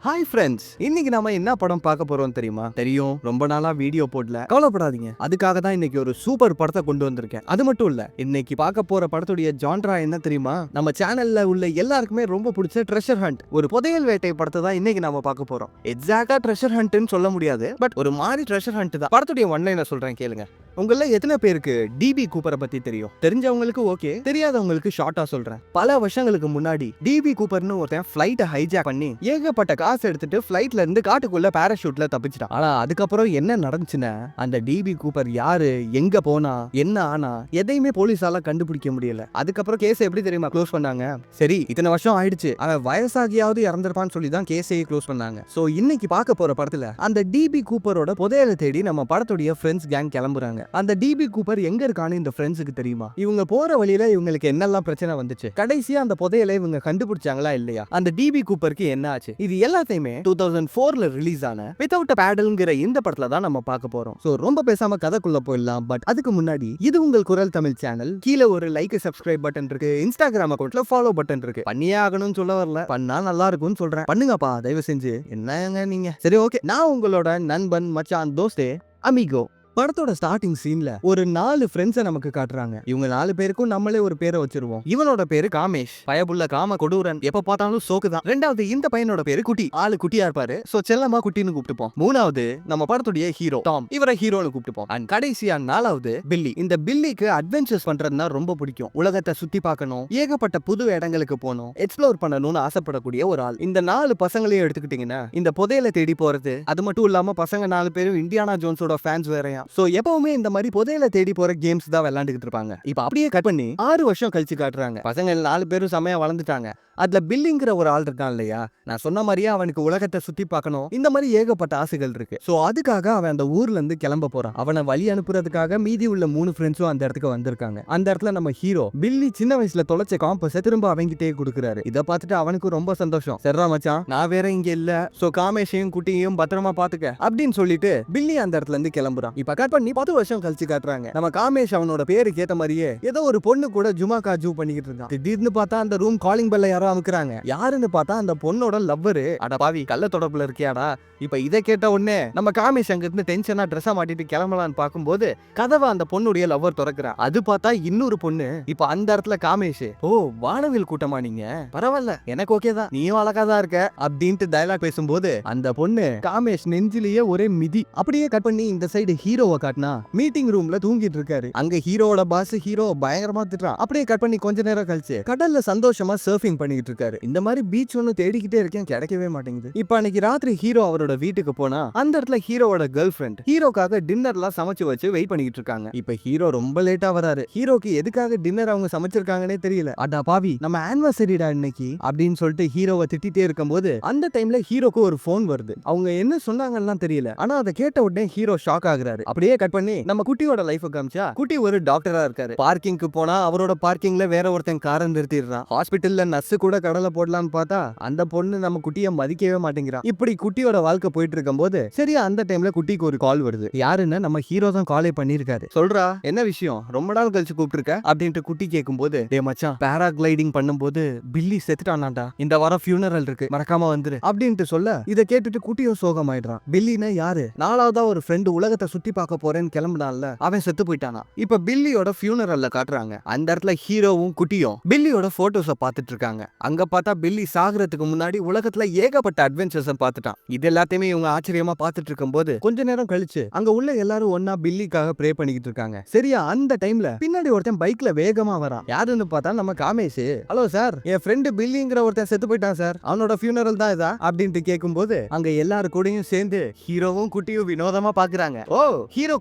Hi friends, இன்னைக்கு நாம என்ன படம் பார்க்க போறோம் தெரியுமா? தெரியும், ரொம்ப நாளா வீடியோ போடல. கவலைப்படாதீங்க, அதுக்காக தான் இன்னைக்கு ஒரு சூப்பர் படத்தை கொண்டு வந்திருக்கேன். அது மட்டும் இல்ல, இன்னைக்கு பார்க்க போற படத்துடைய ஜான்ரா என்ன தெரியுமா? நம்ம சேனல்ல உள்ள எல்லாருக்குமே ரொம்ப பிடிச்ச ட்ரெஷர் ஹண்ட், ஒரு புதையல் வேட்டை படத்தை தான் இன்னைக்கு நாம பார்க்க போறோம். எக்ஸாக்டா ட்ரெஷர் ஹண்ட்னு சொல்ல முடியாது, பட் ஒரு மாதிரி ட்ரெஷர் ஹண்ட் தான். படத்துடைய ஒன்லைனர் சொல்றேன் கேளுங்க. உங்கள எத்தனை பேருக்கு டிபி கூப்பரை பத்தி தெரியும்? தெரிஞ்சவங்களுக்கு ஓகே, தெரியாதவங்களுக்கு ஷார்ட்டா சொல்றேன். பல வருஷங்களுக்கு முன்னாடி டிபி கூப்பர்னு ஒருத்தன் ஃபிளைட்டை ஹைஜாக் பண்ணி ஏகப்பட்ட காசு எடுத்துட்டு ஃபிளைட்ல இருந்து காட்டுக்குள்ள பாராஷூட்ல தப்பிச்சிட்டான். ஆனா அதுக்கப்புறம் என்ன நடந்துச்சுன்னா, அந்த டிபி கூப்பர் யாரு, எங்க போனா, என்ன ஆனா எதையுமே போலீஸால கண்டுபிடிக்க முடியல. அதுக்கப்புறம் கேஸ் எப்படி தெரியுமா க்ளோஸ் பண்ணாங்க? சரி, இத்தனை வருஷம் ஆயிடுச்சு, அவன் வயசாகியாவது இறந்திருப்பான்னு சொல்லி தான் கேஸையே க்ளோஸ் பண்ணாங்க. சோ இன்னைக்கு பார்க்க போற படத்துல அந்த டிபி கூப்பரோட புதையலை தேடி நம்ம படத்துடைய ஃப்ரெண்ட்ஸ் கேங் கிளம்புறாங்க. அந்த டிபி கூப்பர் எங்க இருக்கான்னு இந்த ஃப்ரெண்ட்ஸுக்கு தெரியுமா? இவங்க போற வழியில இவங்களுக்கு என்னெல்லாம் பிரச்சனை வந்துச்சு, கடைசியா அந்த புதையலை இவங்க கண்டுபிடிச்சாங்களா இல்லையா, அந்த டிபி கூப்பருக்கு என்ன ஆச்சு, இது எல்லாத்தையுமே 2004ல ரிலீஸ் ஆன வித்அவுட் பேடல்ங்கிற இந்த படத்துல தான் நம்ம பார்க்க போறோம். சோ ரொம்ப பேசாம கதைக்குள்ள போயிடலாம். பட் அதுக்கு முன்னாடி, இது உங்கள் குரல் தமிழ் சேனல். கீழே ஒரு லைக் சப்ஸ்கிரைப் பட்டன் இருக்கு, இன்ஸ்டாகிராம் அக்கௌண்ட்ல ஃபாலோ பட்டன் இருக்கு. பண்ணியே ஆகணும்னு சொல்ல வரல, பண்ணா நல்லா இருக்கும்னு சொல்றேன். பண்ணுங்கப்பா தயவு செஞ்சு. என்னங்க நீங்க? சரி ஓகே, நான் உங்களோட நண்பன் மச்சான் தோஸ்தே அமிகோ. படத்தோட ஸ்டார்டிங் சீன்ல ஒரு 4 ஃப்ரெண்ட்ஸை நமக்கு காட்டுறாங்க. இவங்க 4 பேருக்கும் நம்மளே ஒரு பேரை வச்சிருவோம். இவனோட பேரு காமேஷ், பயபுள்ள காம கொடூரன், எப்ப பார்த்தாலும் சோக்குதான். ரெண்டாவது இந்த பையனோட பேரு குட்டி, ஆளு குட்டியா இருப்பாரு, சோ செல்லமா குட்டின்னு கூப்பிட்டுப்போம். மூணாவது நம்ம படத்துடைய ஹீரோ டாம், இவரை ஹீரோன்னு கூப்பிட்டுப்போம். அண்ட் கடைசியா 4வது பில்லி. இந்த பில்லிக்கு அட்வென்ச்சர்ஸ் பண்றதுனா ரொம்ப பிடிக்கும். உலகத்தை சுத்தி பார்க்கணும், ஏகப்பட்ட புது இடங்களுக்கு போகணும், எக்ஸ்ப்ளோர் பண்ணணும்னு ஆசைப்படக்கூடிய ஒரு ஆள். இந்த 4 பசங்களையும் எடுத்துக்கிட்டீங்கன்னா இந்த புதையலை தேடி போறது, அது மட்டும் இல்லாம பசங்க 4 பேரும் இண்டியானா ஜோன்ஸோட ஃபேன்ஸ் வேறயா. சோ எப்பவுமே இந்த மாதிரி புதையலை தேடி போற கேம்ஸ் தான் விளையாண்டுகிட்டு இருப்பாங்க. இப்ப அப்படியே கட் பண்ணி 6 வருஷம் கழிச்சு காட்டுறாங்க. பசங்க 4 பேரும் செமையா வளர்ந்துட்டாங்க. அதுல பில்லிங்கிற ஒரு ஆள் இருக்கான் இல்லையா, நான் சொன்ன மாதிரியே அவனுக்கு உலகத்தை சுத்தி பார்க்கணும், இந்த மாதிரி ஏகப்பட்ட ஆசைகள் இருக்கு. சோ அதுக்காக அவன் அந்த ஊர்ல இருந்து கிளம்ப போறான். அவனை வழி அனுப்புறதுக்காக மீதி உள்ள 3 ஃப்ரெண்ட்ஸும் அந்த இடத்துக்கு வந்திருக்காங்க. அந்த இடத்துல நம்ம ஹீரோ பில்லி சின்ன வயசுல தொலைச்ச காம்பஸை திரும்ப அவங்கிட்டே கொடுக்குறாரு. இதை பார்த்துட்டு அவனுக்கு ரொம்ப சந்தோஷம். சரிடா மச்சான், நான் வேற இங்க இல்ல, சோ காமேஷையும் குட்டியையும் பத்திரமா பாத்துக்க அப்படின்னு சொல்லிட்டு பில்லி அந்த இடத்துல இருந்து கிளம்புறான். இப்ப கட் பண்ணி 10 வருஷம் கழிச்சு காட்டுறாங்க. நம்ம காமேஷ் அவனோட பேருக்கு ஏத்த மாதிரியே ஏதோ ஒரு பொண்ணு கூட ஜுமா காஜு பண்ணிக்கிட்டு இருக்கான். திடீர்னு பார்த்தா அந்த ரூம் காலிங் பெல்ல யாரோ அமுக்குறாங்க. யாருன்னு பார்த்தா அந்த பொண்ணோட லவ்வரு. அட பாவி, கள்ள தொடர்புல இருக்கியாடா. இப்ப இதை கேட்ட உடனே நம்ம காமேஷ் அங்க இருந்து டென்ஷனா ட்ரெஸ்ஸா மாட்டிட்டு கிளம்பலான்னு பார்க்கும்போது கதவை அந்த பொண்ணுடைய லவ்வர் திறக்கிறா. அது பார்த்தா இன்னொரு பொண்ணு. இப்ப அந்த இடத்துல காமேஷ், ஓ வானவில் கூட்டமா நீங்க, பரவாயில்ல எனக்கு ஓகே தான், நீயும் அழகா தான் இருக்க அப்படின்ட்டு டயலாக் பேசும்போது அந்த பொண்ணு காமேஷ் நெஞ்சிலேயே ஒரே மிதி. அப்படியே கட் பண்ணி இந்த சைடு ஹீரோவை காட்டினா மீட்டிங் ரூம்ல தூங்கிட்டு இருக்காரு. அங்க ஹீரோவோட பாஸ் ஹீரோ பயங்கரமா திட்டுறான். அப்படியே கட் பண்ணி கொஞ்ச நேரம் கழிச்சு கடல்ல சந்தோஷமா சர்ஃபிங் பண்ணிட்டு இருக்காரு. இந்த மாதிரி பீச் ஒன்னு தேடிக்கிட்டே இருக்கேன், கிடைக்கவே மாட்டேங்குது. இப்ப அன்னைக்கு ராத்திரி ஹீரோ அவரோட வீட்டுக்கு போனா அந்த இடத்துல ஹீரோவோட கேர்ள் ஃப்ரெண்ட் ஹீரோக்காக டின்னர்லாம் சமைச்சு வச்சு வெயிட் பண்ணிட்டு இருக்காங்க. இப்ப ஹீரோ ரொம்ப லேட்டா வராரு. ஹீரோக்கு எதுக்காக டின்னர் அவங்க சமைச்சிருக்காங்கன்னே தெரியல. அடா பாவி, நம்ம ஆனிவர்சரிடா இன்னைக்கு அப்படின்னு சொல்லிட்டு ஹீரோவை திட்டிட்டே இருக்கும்போது அந்த டைம்ல ஹீரோக்கு ஒரு போன் வருது. அவங்க என்ன சொன்னாங்கன்னா தெரியல, ஆனா அதை கேட்ட உடனே ஹீரோ ஷாக் ஆகுறாரு. அப்படியே கட் பண்ணி நம்ம குட்டியோட லைஃப் காமிச்சா குட்டி ஒரு டாக்டரா இருக்காரு. பார்க்கிங்க்கு போனா அவரோட பார்க்கிங்ல வேற ஒருத்தன் காரை நிறுத்திடுறான். ஹாஸ்பிட்டல்ல நர்ஸ் கூட கடலை போடலான்னு பார்த்தா அந்த பொண்ணு நம்ம குட்டியை மதிக்கவே மாட்டேங்கிறான். இப்படி குட்டியோட வாழ்க்கை போயிட்டு இருக்கும் போது சரியா அந்த டைம்ல குட்டிக்கு ஒரு கால் வருது. யாருன்னு நம்ம ஹீரோ தான் காலே பண்ணிருக்காரு. சொல்றா என்ன விஷயம், ரொம்ப நாள் கழிச்சு கூப்பிட்டுருக்க அப்படின்ட்டு குட்டி கேட்கும் போது, டே மச்சான், பேராகிளைடிங் பண்ணும்போது பில்லி செத்துட்டானாண்டா, இந்த வாரம் ஃபியூனரல் இருக்கு, மறக்காம வந்துரு அப்படின்ட்டு சொல்ல இதை கேட்டுட்டு குட்டியும் சோகமாயிடுறான். பில்லினா யாரு, 4வதா ஒரு ஃப்ரெண்டு உலகத்தை சுத்தி பார்க்க போறேன்னு கிளம்புனால அவன் செத்து போயிட்டானா. இப்ப பில்லியோட ஃபியூனரல்ல காட்டுறாங்க. அந்த இடத்துல ஹீரோவும் குட்டியும் பில்லியோட போட்டோஸை பார்த்துட்டு இருக்காங்க. அங்க பார்த்தா பில்லி சாகுறதுக்கு முன்னாடி உலகத்துல ஏகப்பட்ட அட்வென்ச்சர்ஸ் பார்த்துட்டான். இது எல்லாத்தையுமே இவங்க ஆச்சரியமா பார்த்துட்டு இருக்கும்போது கொஞ்ச நேரம் கழிச்சு அங்க உள்ள எல்லாரும் ஒன்னா பில்லிக்காக ப்ரே பண்ணிக்கிட்டு இருக்காங்க. சரியா அந்த டைம்ல பின்னாடி ஒருத்தன் பைக்ல வேகமா வரான். யாருன்னு பார்த்தா நம்ம காமேஷ். ஹலோ சார், என் ஃப்ரெண்டு பில்லிங்கிற ஒருத்தன் செத்து போயிட்டான் சார், அவனோட ஃபியூனரல் தான் இதா அப்படின்ட்டு கேட்கும்போது அங்க எல்லாரும் கூடயும் சேர்ந்து ஹீரோவும் குட்டியும் வினோதமா பாக்குறாங்க. ஓ ஹீரோ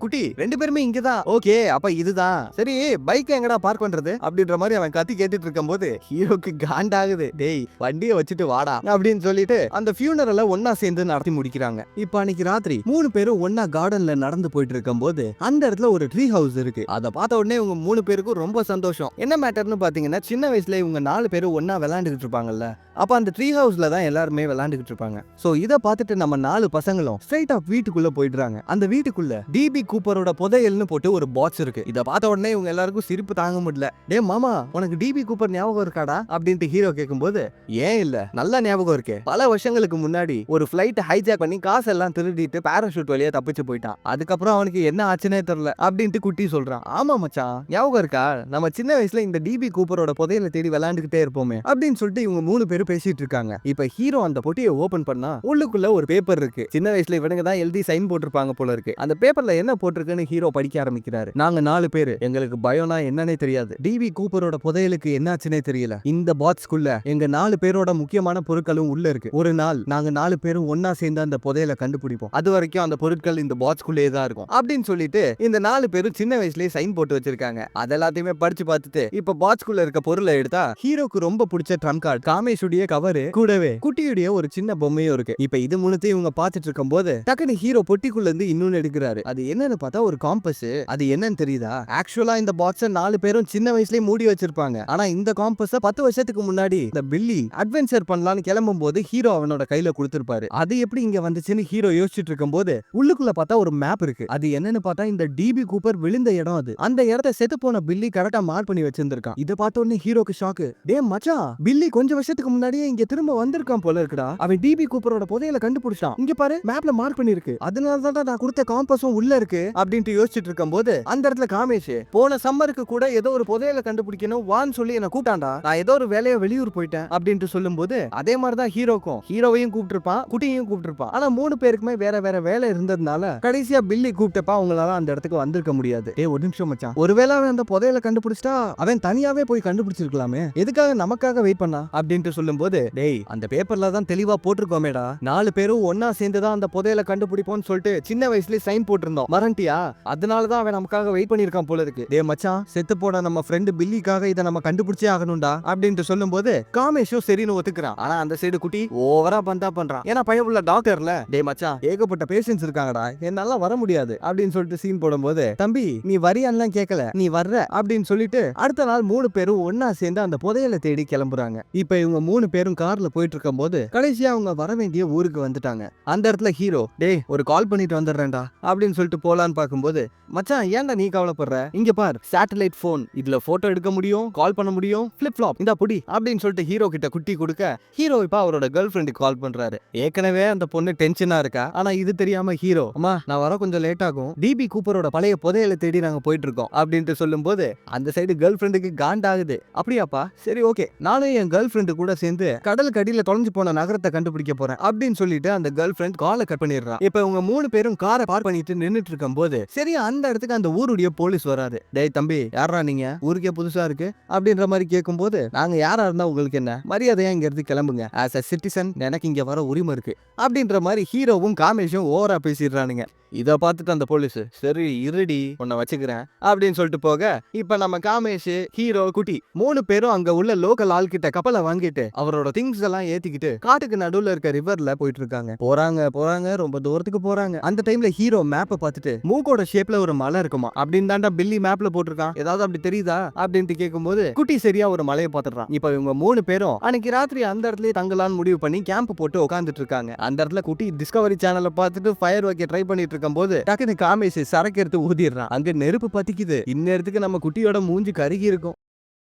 குட்டி 2 பேருமே இங்கதான், ஓகே அப்ப இதுதான் சரி, பைக் எங்கடா பார்க் பண்றது அப்படின்ற மாதிரி அவன் கத்தி கேட்டுட்டு இருக்கும்போது ஹீரோக்கு காண்டாகுது. டேய் வண்டியை வச்சுட்டு வாடா அப்படின்னு சொல்லிட்டு அந்த ஃபியூனரலை ஒன்னா சேர்ந்து நடத்தி முடிக்கிறாங்க. இப்ப அன்னைக்கு ராத்திரி 3 பேரும் ஒன்னா கார்டன்ல நடந்து போயிட்டு இருக்கும் போது அந்த இடத்துல ஒரு ட்ரீ ஹவுஸ் இருக்கு. அதை பார்த்த உடனே இவங்க 3 பேருக்கும் ரொம்ப சந்தோஷம். என்ன மேட்டர்னு பாத்தீங்கன்னா, சின்ன வயசுல இவங்க 4 பேரும் ஒன்னா விளையாண்டுகிட்டு இருப்பாங்கல்ல, அப்ப அந்த ட்ரீ ஹவுஸ்ல தான் எல்லாருமே விளையாண்டுகிட்டு இருப்பாங்க. சோ இதை பார்த்துட்டு நம்ம 4 பசங்களும் ஸ்ட்ரைட் ஆப் வீட்டுக்குள்ள போயிடுறாங்க. அந்த வீட்டுக்குள்ள டிபி கூப்பரோட புதையல்னு போட்டு ஒரு பாக்ஸ் இருக்கு. இதை பார்த்த உடனே இவங்க எல்லாருக்கும் சிரிப்பு தாங்க முடியல. டே மாமா, உனக்கு டிபி கூப்பர் ஞாபகம் இருக்காடா அப்படின்ட்டு ஹீரோ ஹீரோ கேட்கும்போது ஏன் இல்ல நல்ல ஞாபகம் இருக்கு, பல வருஷங்களுக்கு முன்னாடி ஒரு ஃபிளைட் ஹைஜாக் பண்ணி காசெல்லாம் திருடிட்டு பாராஷூட் வழியா தப்பிச்சு போயிட்டான். அதுக்கப்புறம் அவனுக்கு என்ன ஆச்சுன்னே தெரியல அப்படின்ட்டு குட்டி சொல்றான். ஆமா மச்சான் ஞாபகம் இருக்கா, நம்ம சின்ன வயசுல இந்த டிபி கூப்பரோட புதையலை தேடி விளையாண்டுகிட்டே இருப்போமே அப்படின்னு சொல்லிட்டு இவங்க 3 பேரும் பேசிட்டு இருக்காங்க. இப்ப ஹீரோ அந்த பொட்டியை ஓபன் பண்ணா உள்ளுக்குள்ள ஒரு பேப்பர் இருக்கு. சின்ன வயசுல இவனுங்க தான் எழுதி சைன் போட்டிருப்பாங்க போல இருக்கு. அந்த பேப்பர்ல என்ன போட்டிருக்குன்னு ஹீரோ படிக்க ஆரம்பிக்கிறாரு. நாங்க 4 பேரு, எங்களுக்கு பயம்னா என்னன்னே தெரியாது, டிபி கூப்பரோட புதையலுக்கு என்னாச்சுன்னே தெரியல, இந்த பாக்ஸ்க்குள்ள எங்க 4 பேரோட முக்கியமான பொருட்களும் உள்ள இருக்கு. ஒரு நாள் நாங்க 4 பேரும் ஒன்னா சேர்ந்து அந்த புதையலை கண்டுபிடிப்போம், அது வரைக்கும் அந்த பொருட்கள் இந்த பாக்ஸ்க்குள்ளேயே தான் இருக்கும் அப்படின்னு சொல்லிட்டு இந்த 4 பேரும் சின்ன வயசுலயே சைன் போட்டு வச்சிருக்காங்க. அதெல்லாத்தையுமே படிச்சு பார்த்துட்டு இப்ப பாக்ஸ்க்குள்ள இருக்க பொருளை எடுத்தா ஹீரோக்கு ரொம்ப பிடிச்ச ட்ரம் கார்டு, காமேஷுடைய கவரு, கூடவே குட்டியுடைய ஒரு சின்ன பொம்மையும் இருக்கு. இப்ப இது முழுத்தையும் இவங்க பார்த்துட்டு இருக்கும் போது டக்குனு ஹீரோ பொட்டிக்குள்ள இருந்து இன்னொன்னு எடுக்கிறாரு. அது என்னன்னு பார்த்தா ஒரு காம்பஸ். அது என்னன்னு தெரியுதா, ஆக்சுவலா இந்த பாக்ஸை 4 பேரும் சின்ன வயசுலயே மூடி வச்சிருப்பாங்க. ஆனா இந்த காம்பஸ 10 வருஷத்துக்கு முன்னாடி இந்த பில்லி அட்வென்ச்சர் பண்ணலாம்னு கிளம்பும் போது ஹீரோ அவனோட கையில கொடுத்திருப்பாரு. அது எப்படி இங்க வந்துச்சுன்னு ஹீரோ யோசிச்சுட்டு இருக்கும் போது உள்ளுக்குள்ள பார்த்தா ஒரு மேப் இருக்கு. அது என்னன்னு பார்த்தா இந்த டிபி கூப்பர் விழுந்த இடம், அது அந்த இடத்தை செத்து போன பில்லி கரெக்டா மார்க் பண்ணி வச்சிருந்திருக்கான். இத பார்த்த உடனே ஹீரோக்கு ஷாக்கு. டேய் மச்சான், பில்லி கொஞ்சம் வருஷத்துக்கு முன்னாடியே இங்க திரும்ப வந்திருக்கான் போல இருக்குடா, அவன் டிபி கூப்பரோட புதையலை கண்டுபிடிச்சான், இங்க பாரு மேப்ல மார்க் பண்ணிருக்கு, அதனால தான் நான் கொடுத்த காம்பஸும் உள்ள இருக்கு அப்படின்ட்டு யோசிச்சுட்டு இருக்கும் போது அந்த இடத்துல காமேஷ் போன சம்மருக்கு கூட ஏதோ ஒரு புதையலை கண்டுபிடிக்கணும் வான்னு சொல்லி என்ன கூட்டாண்டா, நான் ஏதோ ஒரு வேலையை வெளியூர் போயிட்டேன் அப்படின்ட்டு சொல்லும் போது அதே மாதிரிதான் ஹீரோக்கும், ஹீரோவையும் கூப்பிட்டுருப்பான் குட்டியையும் கூப்பிட்டுருப்பான். ஆனா 3 பேருக்குமே வேற வேற வேலை இருந்ததுனால கடைசியா பில்லி கூப்பிட்டப்ப அவங்களால அந்த இடத்துக்கு வந்திருக்க முடியாது. டேய் ஒரு நிமிஷம் மச்சான், ஒருவேளை அவன் அந்த புதையலை கண்டுபிடிச்சிட்டா அவன் தனியாவே போய் கண்டுபிடிச்சிருக்கலாமே, எதுக்காக நமக்காக வெயிட் பண்ணா அப்படின்ட்டு சொல்லும் போது டேய் அந்த பேப்பர்ல தான் தெளிவா போட்டிருக்கோமேடா, 4 பேரும் ஒன்னா சேர்ந்து தான் அந்த புதையலை கண்டுபிடிப்போம்னு சொல்லிட்டு சின்ன வயசுல சைன் போட்டிருந்தோம், மறந்துட்டியா, அதனாலதான் அவன் நமக்காக வெயிட் பண்ணிருக்கான் போல இருக்கு. டேய் மச்சான், செத்து போன நம்ம ஃப்ரெண்ட் பில்லிக்காக இதை நம்ம கண்டுபிடிச்சே ஆகணும்டா அப்படின்ட்டு சொல்லும் போது காமேஷும் சரின்னு ஒத்துக்கிறான். ஆனா அந்த சைடு குட்டி ஓவரா பந்தா பண்றான். ஏன்னா பயமுள்ள டாக்டர்ல, டேய் மச்சான் ஏகப்பட்ட பேஷன்ஸ் இருக்காங்கடா, என்னால வர முடியாது அப்படின்னு சொல்லிட்டு சீன் போடும்போது தம்பி நீ வரியான்லாம் கேட்கல, நீ வர்ற அப்படின்னு சொல்லிட்டு அடுத்த நாள் 3 பேரும் ஒன்னா சேர்ந்து அந்த புதையலை தேடி கிளம்புறாங்க. இப்ப இவங்க 3 பேரும் கார்ல போயிட்டு இருக்கும் போது கடைசியா அவங்க வர வேண்டிய ஊருக்கு வந்துட்டாங்க. அந்த இடத்துல ஹீரோ டேய் ஒரு கால் பண்ணிட்டு வந்துடுறேன்டா அப்படின்னு சொல்லிட்டு போலான்னு பார்க்கும்போது மச்சான் ஏன்டா நீ கவலைப்படுற, இங்க பார் சேட்டலைட் போன், இதுல போட்டோ எடுக்க முடியும், கால் பண்ண முடியும், ஃபிளிப் ஃப்ளாப் இந்த புடி அப்படின்னு சொல்லிட்டு ஹீரோ கிட்ட குட்டி கொடுக்க ஹீரோ இப்ப அவரோட கேர்ள் ஃப்ரெண்டுக்கு கால் பண்றாரு. ஏற்கனவே அந்த பொண்ணு டென்ஷனா இருக்கா. ஆனா இது தெரியாம ஹீரோ அம்மா நான் வர கொஞ்சம் லேட் ஆகும், டிபி கூப்பரோட பழைய புதையலை தேடி நாங்க போயிட்டு இருக்கோம் அப்படின்ட்டு சொல்லும் போது அந்த சைடு கேர்ள் ஃப்ரெண்டுக்கு காண்டாகுது. அப்படியாப்பா சரி ஓகே, நானும் என் கேர்ள் ஃப்ரெண்டு கூட சேர்ந்து கடலுக்கு அடியில தொலைஞ்சு போன நகரத்தை கண்டுபிடிக்க போறேன் அப்படின்னு சொல்லிட்டு அந்த கேர்ள் ஃப்ரெண்ட் காலை கட் பண்ணிடுறான். இப்ப இவங்க 3 பேரும் காரை பார்க் பண்ணிட்டு நின்னுட்டு இருக்கும் போது சரி அந்த இடத்துக்கு அந்த ஊருடைய போலீஸ் வராரு. டேய் தம்பி யாரா நீங்க, ஊருக்கே புதுசா இருக்கு அப்படின்ற மாதிரி கேட்கும் போது நாங்க யாரா இருந்தா உங்களுக்கு என்ன, மரியாதையா இங்க இருந்து கிளம்புங்க, ஆஸ் அ சிட்டிசன் எனக்கு இங்க வர உரிமை இருக்கு அப்படின்ற மாதிரி ஹீரோவும் காமேஷும் ஓவரா பேசிடுறானுங்க. இதை பார்த்துட்டு அந்த போலீஸ் சரி இருடி உன்னை வச்சுக்கிறேன் அப்படின்னு சொல்லிட்டு போக இப்ப நம்ம காமேஷ் ஹீரோ குட்டி 3 பேரும் அங்க உள்ள லோக்கல் ஆள் கிட்ட கப்பலை வாங்கிட்டு அவரோட திங்ஸ் எல்லாம் ஏத்திக்கிட்டு காட்டுக்கு நடுவுல இருக்க ரிவர்ல போயிட்டு இருக்காங்க. போறாங்க ரொம்ப தூரத்துக்கு போறாங்க. அந்த டைம்ல ஹீரோ மேப்பை பார்த்துட்டு மூக்கோட ஷேப்ல ஒரு மலை இருக்குமா அப்படின்னு தாண்டா பில்லி மேப்ல போட்டிருக்கான், ஏதாவது அப்படி தெரியுதா அப்படின்ட்டு கேட்கும்போது குட்டி சரியா ஒரு மலையை பார்த்துடுறான். இப்ப இவங்க 3 பேரும் அன்னைக்கு ராத்திரி அந்த இடத்துல தங்கலான்னு முடிவு பண்ணி கேம்ப் போட்டு உட்காந்துட்டு இருக்காங்க. அந்த இடத்துல குட்டி டிஸ்கவரி சேனலை பார்த்துட்டு ஃபயர் வைக்க ட்ரை பண்ணிட்டு இருக்கும்போது டக்குனு காமேஷ் சரக்கு எடுத்து ஊதிடுறான். அங்க நெருப்பு பத்திக்குது. இந்நேரத்துக்கு நம்ம குட்டியோட மூஞ்சி கருகி இருக்கும்.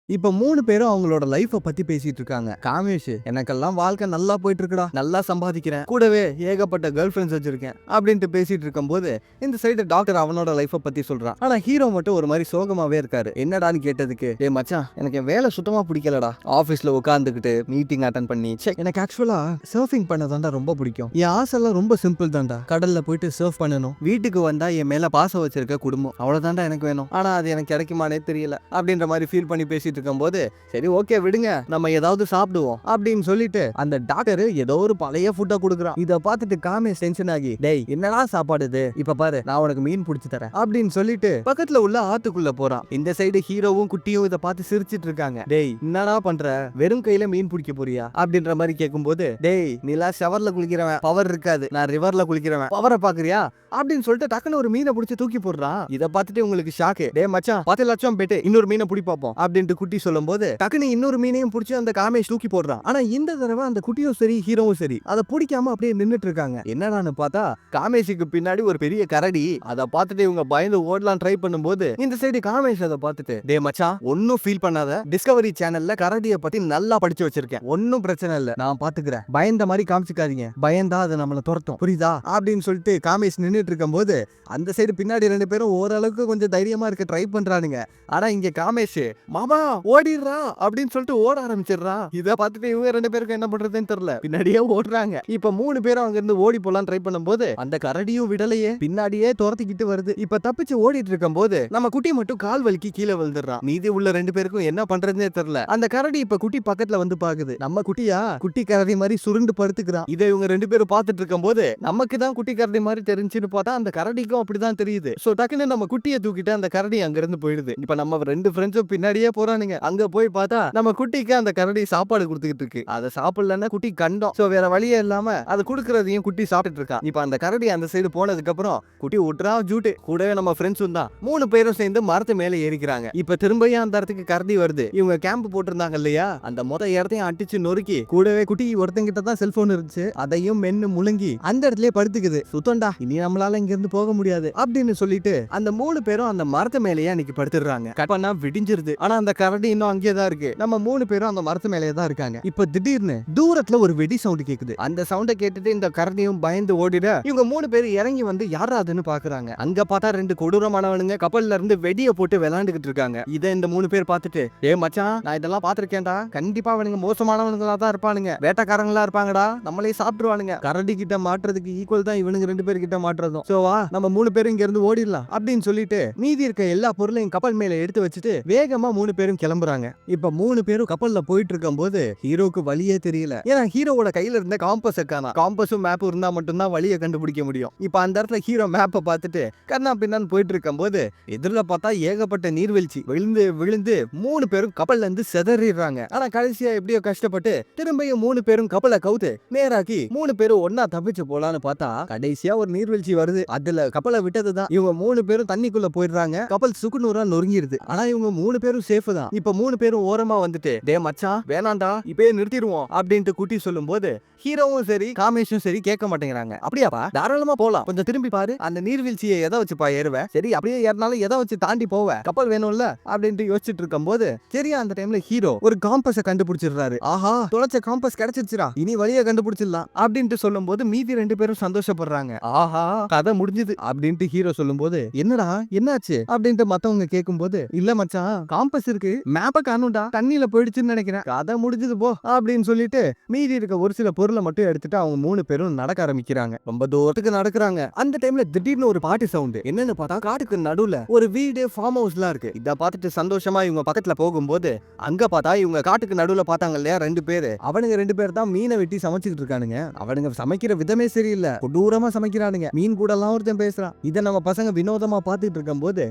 இப்ப 3 பேரும் அவங்களோட லைஃப பத்தி பேசிட்டு இருக்காங்க. காமேஷ் எனக்கெல்லாம் வாழ்க்கை நல்லா போயிட்டு இருக்குடா, நல்லா சம்பாதிக்கிறேன், கூடவே ஏகப்பட்ட கேர்ள் ஃப்ரெண்ட்ஸ் வச்சிருக்கேன் அப்படின்ட்டு பேசிட்டு இருக்கும் போது இந்த சைடு டாக்டர் அவனோட லைஃப பத்தி சொல்றான். ஆனா ஹீரோ மட்டும் ஒரு மாதிரி சோகமாவே இருக்காரு. என்னடான்னு கேட்டதுக்கு டேய் மச்சான் எனக்கு வேலை சுத்தமா பிடிக்கலடா, ஆபீஸ்ல உட்காந்துக்கிட்டு மீட்டிங் அட்டன் பண்ணி எனக்கு ஆக்சுவலா சர்ஃபிங் பண்ணதாண்டா ரொம்ப பிடிக்கும், என் ஆசைலாம் ரொம்ப சிம்பிள் தான்டா, கடல்ல போயிட்டு சர்ஃப் பண்ணணும், வீட்டுக்கு வந்தா என் மேல பாசம் வச்சிருக்க குடும்பம், அவ்வளவுதான்டா எனக்கு வேணும், ஆனா அது எனக்கு கிடைக்குமானே தெரியல அப்படின்ற மாதிரி ஃபீல் பண்ணி பேசிட்டு இருக்கும்போது சரி ஓகே விடுங்க நம்ம ஏதாவது சாப்பிடுவோம் அப்படின்னு சொல்லிட்டு அந்த டாக்டர் ஏதோ ஒரு பழைய ஃபுட்டை கொடுக்குறான். இத பார்த்துட்டு காமேஷ் டென்ஷன் ஆகி டேய் என்னடா சாப்பாடு இது, இப்ப பாரு நான் உனக்கு மீன் பிடிச்சு தரேன் அப்படின்னு சொல்லிட்டு பக்கத்துல உள்ள ஆத்துக்குள்ள போறான். இந்த சைடு ஹீரோவும் குட்டியும் இதை பார்த்து சிரிச்சிட்டு இருக்காங்க. டேய் என்னடா பண்ற, வெறும் கையில மீன் பிடிக்க போறியா அப்படின்ற மாதிரி கேட்கும்போது டேய் நீலா ஷவர்ல குளிக்கிறவன் பவர் இருக்காது, நான் ரிவர்ல குளிக்கிறவன் பவரை பாக்குறியா அப்படின்னு சொல்லிட்டு டக்குன்னு ஒரு மீனை பிடிச்சி தூக்கி போடுறான். இதை பார்த்துட்டு உங்களுக்கு ஷாக்கு. டே மச்சான் 10 லட்சம் போயிட்டு இன்னொரு மீனை பிடி பார்ப்போம் அப்படின்ட்டு குட்டி குட்டி சொல்லும் போது டக்குனு இன்னொரு மீனையும் பிடிச்சி அந்த காமேஷ் தூக்கி போடுறான். ஆனா இந்த தடவை அந்த குட்டியும் சரி ஹீரோவும் சரி அதை பிடிக்காம அப்படியே நின்னுட்டு இருக்காங்க. என்னடான்னு பார்த்தா காமேஷுக்கு பின்னாடி ஒரு பெரிய கரடி. அதை பார்த்துட்டு இவங்க பயந்து ஓடலாம் ட்ரை பண்ணும்போது இந்த சைடு காமேஷ் அதை பார்த்துட்டு டே மச்சான் ஒன்னும் ஃபீல் பண்ணாத, டிஸ்கவரி சேனல்ல கரடியை பத்தி நல்லா படிச்சு வச்சிருக்கேன், ஒன்னும் பிரச்சனை இல்ல, நான் பாத்துக்கிறேன், பயந்த மாதிரி காமிச்சுக்காதீங்க, பயந்தா அது நம்மள துரத்தும் புரியுதா அப்படின்னு சொல்லிட்டு காமேஷ் நின்னுட்டு இருக்கும் போது அந்த சைடு பின்னாடி ரெண்டு பேரும் ஓரளவுக்கு கொஞ்சம் தைரியமா இருக்க ட்ரை பண்றானுங்க. ஆனா இங்க காமேஷ் மாமா ஓடிடுறா அப்படின்னு சொல்லிட்டு ஓட ஆரம்பிச்சிடுறா. இதை பார்த்துட்டு இவங்க ரெண்டு பேருக்கும் என்ன பண்றதுன்னு தெரியல, பின்னாடியே ஓடுறாங்க. இப்ப 3 பேரும் அங்க இருந்து ஓடி போலாம் ட்ரை பண்ணும்போது அந்த கரடியும் விடலையே, பின்னாடியே துரத்திக்கிட்டு வருது. இப்ப தப்பிச்சு ஓடிட்டு இருக்கும் போது நம்ம குட்டி மட்டும் கால் வலிக்கு கீழே விழுந்துடுறான். மீதி உள்ள 2 பேருக்கும் என்ன பண்றதுன்னே தெரியல. அந்த கரடி இப்ப குட்டி பக்கத்துல வந்து பாக்குது. நம்ம குட்டியா குட்டி கரடி மாதிரி சுருண்டு படுத்துக்கிறான். இதை இவங்க 2 பேரும் பார்த்துட்டு இருக்கும் போது நமக்கு தான் குட்டி கரடி மாதிரி தெரிஞ்சுன்னு பார்த்தா அந்த கரடிக்கும் அப்படிதான் தெரியுது. சோ டக்குன்னு நம்ம குட்டியை தூக்கிட்டு அந்த கரடி அங்க இருந்து போயிடுது. இப்ப நம்ம 2 ஃப்ரெண்ட்ஸும் பின்னாடியே போறானுங்க. அங்க போய் பார்த்தா நம்ம குட்டிக்கு அந்த கரடி சாப்பாடு கொடுத்துக்கிட்டு இருக்கு. அதை சாப்பிடலன்னா குட்டி கண்டோம். சோ வேற வழியே இல்லாம அது குடுக்கறதையும் குட்டி சாப்பிட்டு இருக்கான். இப்ப அந்த கரடி அந்த சைடு போனதுக்கு அப்புறம் குட்டி விட்டுறா ஜூட்டு, கூடவே நம்ம ஃப்ரெண்ட்ஸும் தான் 3 பேரும் சேர்ந்து மரத்து மேல ஏறிக்கிறாங்க. இப்ப திரும்பியும் அந்த இடத்துக்கு கரடி வருது. இவங்க கேம்ப் போட்டிருந்தாங்க இல்லையா, அந்த மொத்த இடத்தையும் அடிச்சு நொறுக்கி கூடவே குட்டி ஒருத்தங்கிட்ட தான் செல்போன் இருந்துச்சு, அதையும் மென்னு முழுங்கி அந்த இடத்துலயே படுத்துக்குது. சுத்தண்டா இனி நம்மளால இங்க இருந்து போக முடியாது அப்படின்னு சொல்லிட்டு அந்த 3 பேரும் அந்த மரத்து மேலேயே அன்னைக்கு படுத்துறாங்க. கட் பண்ணா விடிஞ்சிருது. ஆனா அந்த கரடி இன்னும் அங்கேயே தான் இருக்கு. நம்ம 3 பேரும் அந்த மரத்து மேலேயே தான் இருக்காங்க. இப்ப திடீர்னு தூரத்துல ஒரு வெடி சவுண்ட் கேக்குது. அந்த சவுண்ட கேட்டுட்டு இந்த கரடியும் பயந்து ஓடிட இவங்க 3 பேரும் இறங்கி வந்து யாராதுன்னு பாக்குறாங்க. அங்க பார்த்தா 2 கொடூரமானவனுங்க கப்பல்ல இருந்து வெடியை போட்டு விளையாண்டுகிட்டு இருக்காங்க. இதை இந்த 3 பேர் பார்த்துட்டு ஏ மச்சான் நான் இதெல்லாம் பாத்திருக்கேன்டா, கண்டிப்பா அவனுங்க மோசமானவனுங்களா தான் இருப்பானுங்க, வேட்டக்காரங்களா இருப்பாங்கடா, நம்மளே சாப்பிட்டுருவானுங்க, கரடி கிட்ட மாட்டுறதுக்கு ஈக்குவல் தான் இவனுங்க 2 பேர் கிட்ட மாட்டுறதும். சோ வா நம்ம 3 பேரும் இங்க இருந்து ஓடிடலாம் அப்படின்னு சொல்லிட்டு மீதி இருக்க எல்லா பொருளையும் கப்பல் மேல எடுத்து வச்சுட்டு வேகமா 3 பேரும் கிளம்புறாங்க. இப்ப 3 பேரும் கப்பல்ல போயிட்டு இருக்கும் போது ஹீரோக்கு வழியே தெரியல. ஏன்னா ஹீரோவோட கையில இருந்த காம்பஸ் இருக்கானா, காம்பஸும் மேப் இருந்தா மட்டும்தான் வழியை கண்டுபிடிக்க முடியும். இப்ப அந்த இடத்துல ஹீரோ மேப்பை பார்த்துட்டு கண்ணா பின்னான்னு போயிட்டு இருக்கும் போது எதிரில பார்த்தா ஏகப்பட்ட நீர்வீழ்ச்சி. விழுந்து விழுந்து 3 பேரும் கப்பல்ல இருந்து செதறிடுறாங்க. ஆனா கடைசியா எப்படியோ கஷ்டப்பட்டு திரும்பியும் 3 பேரும் கப்பலை கவுத்து நேராக்கி 3 பேரும் ஒன்னா தப்பிச்சு போலான்னு பார்த்தா கடைசியா ஒரு நீர்வீழ்ச்சி வருது. அதுல கப்பலை விட்டதுதான். இவங்க 3 பேரும் தண்ணிக்குள்ள போயிடுறாங்க. கப்பல் சுக்குநூறா நொறுங்கிடுது. ஆனா இவங்க 3 பேரும் சேஃப் தான். இப்ப 3 பேரும் ஓரமா வந்துட்டு டே மச்சான் வேணாண்டா இப்பயே நிறுத்திடுவோம் அப்படின்ட்டு குட்டி சொல்லும் போது ஹீரோவும் சரி காமேஷும் சரி கேட்க மாட்டேங்கிறாங்க. அப்படியாப்பா தாராளமா போலாம், கொஞ்சம் திரும்பி பாரு, அந்த நீர்வீழ்ச்சியை எதை வச்சுப்பா ஏறுவ, சரி அப்படியே ஏறினாலும் எதை வச்சு தாண்டி போவ, கப்பல் வேணும்ல அப்படின்ட்டு யோசிச்சுட்டு இருக்கும் போது சரியா அந்த டைம்ல ஹீரோ ஒரு காம்பஸை கண்டுபிடிச்சிடுறாரு. ஆஹா தொலைச்ச காம்பஸ் கிடைச்சிருச்சுடா, இனி வழியை கண்டுபிடிச்சிடலாம் அப்படின்ட்டு சொல்லும் போது மீதி 2 பேரும் சந்தோஷப்படுறாங்க. ஆஹா கதை முடிஞ்சது அப்படின்ட்டு ஹீரோ சொல்லும் போது என்னடா என்னாச்சு அப்படின்ட்டு மத்தவங்க கேட்கும் போது இல்ல மச்சான் காம்பஸ் இருக்கு, மேப்ப காணும்டா, தண்ணியில போயிடுச்சுன்னு நினைக்கிறேன், கதை முடிஞ்சது போ அப்படின்னு சொல்லிட்டு மீதி இருக்க ஒரு சில பொருளை மட்டும் எடுத்துட்டு அவங்க 3 பேரும் நடக்க ஆரம்பிக்கிறாங்க. ரொம்ப தூரத்துக்கு நடக்கிறாங்க. அந்த டைம்ல திடீர்னு ஒரு பாட்டு சவுண்ட். என்னன்னு பார்த்தா காட்டுக்கு நடுவுல ஒரு வீடு ஃபார்ம் ஹவுஸ்லாம் இருக்கு. இத பார்த்துட்டு சந்தோஷமா இவங்க பக்கத்துல போகும்போது அங்க பார்த்தா இவங்க காட்டுக்கு நடுவுல பார்த்தாங்க இல்லையா 2 பேரு, அவனுங்க 2 பேர் தான் மீனை வெட்டி சமைச்சுக்கிட்டு இருக்கானுங்க. அவனுங்க சமைக்கிற விதமே சரியில்லை, கொடூரமா சமைக்கிறானுங்க. மீன் கூட எல்லாம் ஒருத்தன் பேசுறான். இதை நம்ம பசங்க வினோதமா பார்த்துட்டு இருக்கும் போது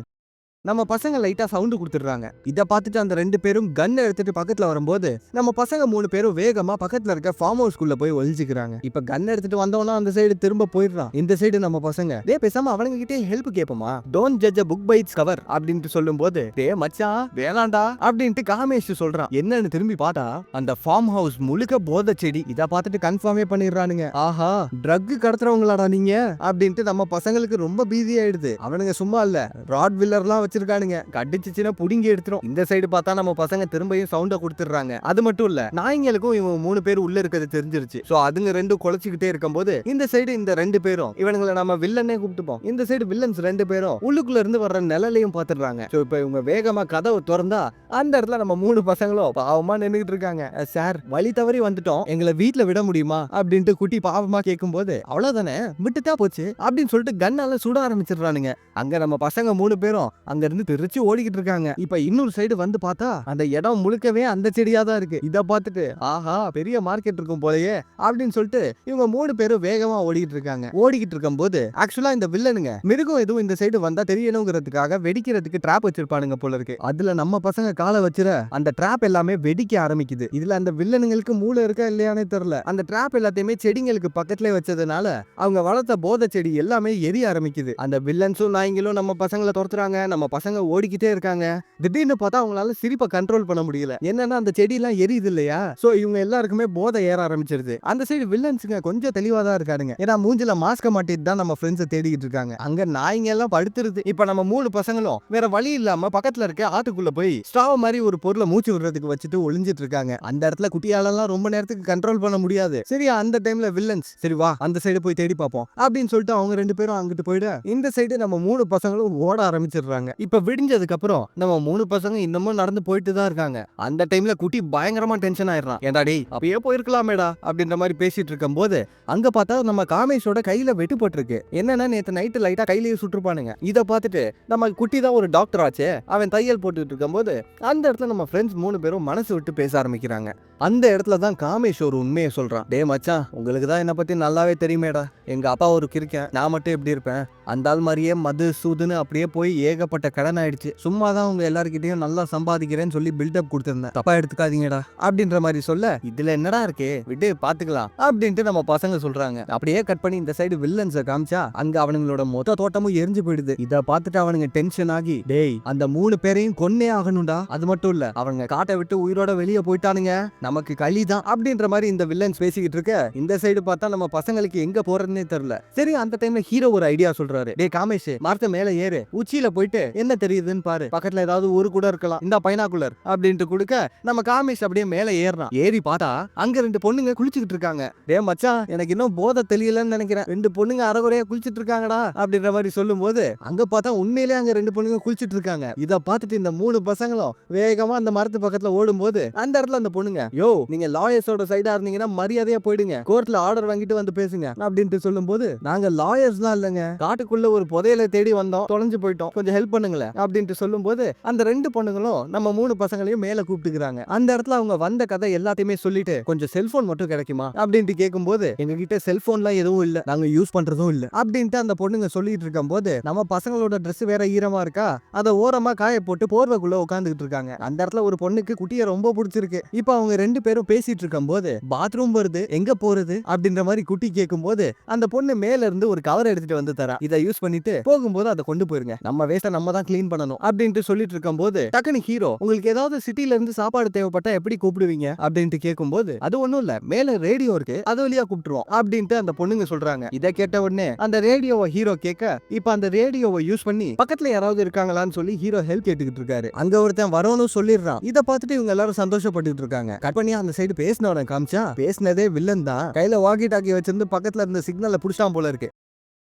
நம்ம பசங்க லைட்டா சவுண்ட் கொடுத்துடுறாங்க. இதை பார்த்துட்டு அந்த 2 பேரும் கன் எடுத்துட்டு பக்கத்துல வரும்போது நம்ம பசங்க 3 பேரும் வேகமா பக்கத்துல இருக்க ஃபார்ம் ஹவுஸ்க்குள்ள போய் ஒளிஞ்சுக்கிறாங்க. இப்ப கன் எடுத்துட்டு வந்தவனா அந்த சைடு திரும்ப போயிடுறான். இந்த சைடு நம்ம பசங்க டே பேசாம அவனுங்க கிட்டே ஹெல்ப் கேட்போமா, don't judge a book by its cover அப்படின்ட்டு சொல்லும் போது டே மச்சான் வேணாண்டா அப்படின்ட்டு காமேஷ் சொல்றான். என்னன்னு திரும்பி பார்த்தா அந்த ஃபார்ம் ஹவுஸ் முழுக்க போதை செடி. இதை பார்த்துட்டு கன்ஃபார்மே பண்ணிடுறானுங்க. ஆஹா ட்ரக் கடத்துறவங்களாடா நீங்க அப்படின்ட்டு நம்ம பசங்களுக்கு ரொம்ப பீதி ஆயிடுது. அவனுங்க சும்மா இல்ல ராட் வில்லர்லாம் வச்சிருக்கானுங்க, கடிச்சுச்சுன்னா புடிங்கி எடுத்துரும். இந்த சைடு பார்த்தா நம்ம பசங்க திரும்பியும் சவுண்ட கொடுத்துறாங்க. அது மட்டும் இல்ல நாய்ங்களுக்கும் இவங்க 3 பேர் உள்ள இருக்கிறது தெரிஞ்சிருச்சு. சோ அதுங்க 2 குலைச்சிக்கிட்டே இருக்கும்போது இந்த சைடு இந்த 2 பேரும் இவனுங்களை நம்ம வில்லனே கூப்பிட்டுப்போம், இந்த சைடு வில்லன்ஸ் 2 பேரும் உள்ளுக்குள்ள இருந்து வர்ற நிழலையும் பாத்துறாங்க. சோ இப்ப இவங்க வேகமா கதவை திறந்தா அந்த இடத்துல நம்ம 3 பசங்களும் பாவமா நின்னுகிட்டு இருக்காங்க. சார் வழி தவறி வந்துட்டோம், எங்களை வீட்டுல விட முடியுமா அப்படின்ட்டு குட்டி பாவமா கேட்கும் போது அவ்வளவுதானே விட்டுட்டா போச்சு அப்படின்னு சொல்லிட்டு கன்னால சுட ஆரம்பிச்சிடுறானுங்க. அங்க நம்ம பசங்க 3 பேரும் அங்க இருந்து திருச்சி ஓடிக்கிட்டு இருக்காங்க. இப்ப இன்னொரு சைடு வந்து பார்த்தா அந்த இடம் முழுக்கவே அந்த செடியா தான் இருக்கு. இத பார்த்துட்டு ஆஹா பெரிய மார்க்கெட் இருக்கும் போலயே அப்படின்னு சொல்லிட்டு இவங்க 3 பேரும் வேகமா ஓடிக்கிட்டு இருக்காங்க. ஓடிக்கிட்டு இருக்கும் போது ஆக்சுவலா இந்த வில்லனுங்க மிருகம் எதுவும் இந்த சைடு வந்தா தெரியணுங்கிறதுக்காக வெடிக்கிறதுக்கு ட்ராப் வச்சிருப்பானுங்க போல இருக்கு. அதுல நம்ம பசங்க காலை வச்சிர அந்த ட்ராப் எல்லாமே வெடிக்க ஆரம்பிக்குது. இதுல அந்த வில்லனுங்களுக்கு மூளை இருக்கா இல்லையானே தெரியல. அந்த ட்ராப் எல்லாத்தையுமே செடிங்களுக்கு பக்கத்துல வச்சதுனால அவங்க வளர்த்த போதை செடி எல்லாமே எரிய ஆரம்பிக்குது. அந்த வில்லன்ஸும் நாய்களும் நம்ம பசங்களை துரத்துறாங்க. நம்ம பசங்க ஓடிக்கிட்டே இருக்காங்க. திடீர்னு பார்த்தா அவங்களால சிரிப்பை கண்ட்ரோல் பண்ண முடியல. என்னன்னா அந்த செடி எல்லாம் எரியுது இல்லையா? சோ இவங்க எல்லாருக்குமே போதை ஏற ஆரம்பிச்சிருது. அந்த சைடு வில்லன்ஸுங்க கொஞ்சம் தெளிவா தான் இருக்காருங்க. ஏன்னா மூஞ்சில மாஸ்க மாட்டிட்டு தான் நம்ம ஃப்ரெண்ட்ஸை தேடிக்கிட்டு இருக்காங்க. அங்க நாய்ங்க எல்லாம் படுத்துருது. இப்ப நம்ம 3 பசங்களும் வேற வழி இல்லாம பக்கத்துல இருக்க ஆத்துக்குள்ள போய் ஸ்ட்ராவ் மாதிரி ஒரு பொருளை மூச்சு விடுறதுக்கு வச்சுட்டு ஒளிஞ்சிட்டு இருக்காங்க. அந்த இடத்துல குட்டியாலெல்லாம் ரொம்ப நேரத்துக்கு கண்ட்ரோல் பண்ண முடியாது. சரி அந்த டைம்ல வில்லன்ஸ் சரி வா அந்த சைடு போய் தேடி பார்ப்போம் அப்படின்னு சொல்லிட்டு அவங்க 2 பேரும் அங்கிட்டு போயிட இந்த சைடு நம்ம 3 பசங்களும் ஓட ஆரம்பிச்சிடுறாங்க. இப்ப விடிஞ்சதுக்கு அப்புறம் நம்ம 3 பசங்க இன்னமும் நடந்து போயிட்டு தான் இருக்காங்க. அந்த டைம்ல குட்டி பயங்கரமா டென்ஷன் ஆயிடுறான். ஏன்டா டேய் அப்பயே போயிருக்கலாமேடா அப்படின்ற மாதிரி பேசிட்டு இருக்கும் போது அங்க பார்த்தா நம்ம காமேஷோட கையில வெட்டுப்பட்டிருக்கு. என்னன்னா நேத்து நைட்டு லைட்டா கையிலேயே சுட்டுருப்பானுங்க. இதை பார்த்துட்டு நம்ம குட்டி தான் ஒரு டாக்டர் ஆச்சே, அவன் தையல் போட்டுட்டு இருக்கும் போது அந்த இடத்துல நம்ம ஃப்ரெண்ட்ஸ் 3 பேரும் மனசு விட்டு பேச ஆரம்பிக்கிறாங்க. அந்த இடத்துல தான் காமேஷ் ஒரு உண்மையை சொல்றான். டே மச்சான் உங்களுக்கு தான் என்ன பத்தி நல்லாவே தெரியுமேடா. எங்க அப்பா ஒரு கிறுக்கன், நான் மட்டும் எப்படி இருப்பேன்? அந்த ஆள் மாதிரியே மது சூதுன்னு அப்படியே போய் ஏகப்பட்ட கடன் ஆயிடுச்சு. சும்மா தான் உங்க எல்லாருக்கிட்டையும் நல்லா சம்பாதிக்கிறேன்னு சொல்லி பில்டப் கொடுத்திருந்தேன். தப்பா எடுத்துக்காதீங்கடா அப்படின்ற மாதிரி சொல்ல இதுல என்னடா இருக்கு விட்டு பாத்துக்கலாம் அப்படின்ட்டு நம்ம பசங்க சொல்றாங்க. அப்படியே கட் பண்ணி இந்த சைடு வில்லன்ஸை காமிச்சா அங்க அவனுங்களோட மொத்த தோட்டமும் எரிஞ்சு போயிடுது. இதை பார்த்துட்டு அவனுங்க டென்ஷன் ஆகி டேய் அந்த 3 பேரையும் கொன்னே ஆகணும்டா. அது மட்டும் இல்ல அவங்க காட்டை விட்டு உயிரோட வெளியே போயிட்டானுங்க, நமக்கு களிதான் அப்படின்ற மாதிரி இந்த வில்லன்ஸ் பேசிக்கிட்டு இருக்க இந்த சைடு பார்த்தா நம்ம பசங்களுக்கு எங்க போறதுன்னே தெரியல. சரி அந்த டைம்ல ஹீரோ ஒரு ஐடியா சொல்றாரு. டே காமேஷ் மரத்து மேல ஏறு, உச்சியில போயிட்டு என்ன தெரியுதுன்னு பாரு, பக்கத்துல ஏதாவது ஊரு கூட இருக்கலாம், இந்த பைனாக்குலர் அப்படின்ட்டு கொடுக்க நம்ம காமேஷ் அப்படியே மேல ஏறான். ஏறி பார்த்தா அங்க 2 பொண்ணுங்க குளிச்சுக்கிட்டு இருக்காங்க. டே மச்சான் எனக்கு இன்னும் போதை தெரியலன்னு நினைக்கிறேன், 2 பொண்ணுங்க அரைகுறையா குளிச்சிட்டு இருக்காங்கடா அப்படின்ற மாதிரி சொல்லும் போது அங்க பார்த்தா உண்மையிலேயே அங்க 2 பொண்ணுங்க குளிச்சிட்டு இருக்காங்க. இதை பார்த்துட்டு இந்த 3 பசங்களும் வேகமா அந்த மரத்து பக்கத்துல ஓடும் போது அந்த இடத்துல அந்த பொண்ணுங்க யோ நீங்க லாயர்ஸோட சைடா இருந்தீங்கன்னா மரியாதையா போயிடுங்க, கோர்ட்ல ஆர்டர் வாங்கிட்டு வந்து பேசுங்க அப்படின்ட்டு சொல்லும் போது நாங்க லாயர்ஸ் தான் இல்லங்க, காட்டுக்குள்ள ஒரு புதையலை தேடி வந்தோம், தொலைஞ்சு போயிட்டோம், கொஞ்சம் ஹெல்ப் பண்ணுங்களேன் அப்படின்ட்டு சொல்லும் போது அந்த 2 பொண்ணுங்களும் நம்ம 3 பசங்களையும் மேல கூப்பிட்டுக்கிறாங்க. அந்த இடத்துல அவங்க வந்த கதை எல்லாத்தையுமே சொல்லிட்டு கொஞ்சம் செல்போன் மட்டும் கிடைக்குமா அப்படின்ட்டு கேட்கும் போது எங்க கிட்ட செல்போன்லாம் எதுவும் இல்ல, நாங்க யூஸ் பண்றதும் இல்ல அப்படின்ட்டு அந்த பொண்ணுங்க சொல்லிட்டு இருக்கும் போது நம்ம பசங்களோட ட்ரெஸ் வேற ஈரமா இருக்கா, அதை ஓரமா காய போட்டு போர்வைக்குள்ள உட்காந்துக்கிட்டு இருக்காங்க. அந்த இடத்துல ஒரு பொண்ணுக்கு குட்டியை ரொம்ப பிடிச்சிருக்கு. இப்ப அவங்க 2 பேரும் பேசிட்டு இருக்கும் போது பாத்ரூம் வருது, எங்க போறது அப்படின்ற மாதிரி குட்டி கேட்கும் போது அந்த பொண்ணு மேல இருந்து ஒரு கவர் எடுத்துட்டு வந்து தரா, இதை யூஸ் பண்ணிட்டு போகும்போது அதை கொண்டு போயிருங்க, நம்ம வேஸ்ட நம்ம தான் கிளீன் பண்ணணும் அப்படின்ட்டு சொல்லிட்டு இருக்கும் போது டக்குனு ஹீரோ உங்களுக்கு ஏதாவது சிட்டில இருந்து சாப்பாடு தேவைப்பட்டா எப்படி கூப்பிடுவீங்க அப்படின்ட்டு கேட்கும் போது அது ஒண்ணும் இல்ல மேல ரேடியோ இருக்கு அது வழியா கூப்பிட்டுருவோம் அப்படின்ட்டு அந்த பொண்ணுங்க சொல்றாங்க. இதை கேட்ட உடனே அந்த ரேடியோவை ஹீரோ கேட்க இப்ப அந்த ரேடியோவை யூஸ் பண்ணி பக்கத்துல யாராவது இருக்காங்களான்னு சொல்லி ஹீரோ ஹெல்ப் கேட்டுக்கிட்டு இருக்காரு. அங்க ஒருத்தன் வரணும்னு சொல்லிடுறான். இதை பார்த்துட்டு இவங்க எல்லாரும் சந்தோஷப்பட்டு இருக்காங்க. கட் பண்ணி அந்த சைடு பேசினவன காமிச்சா பேசினதே வில்லன் தான், கையில வாக்கி டாக்கி வச்சிருந்து பக்கத்துல இருந்த சிக்னலை புடிச்சான் போல இருக்கு.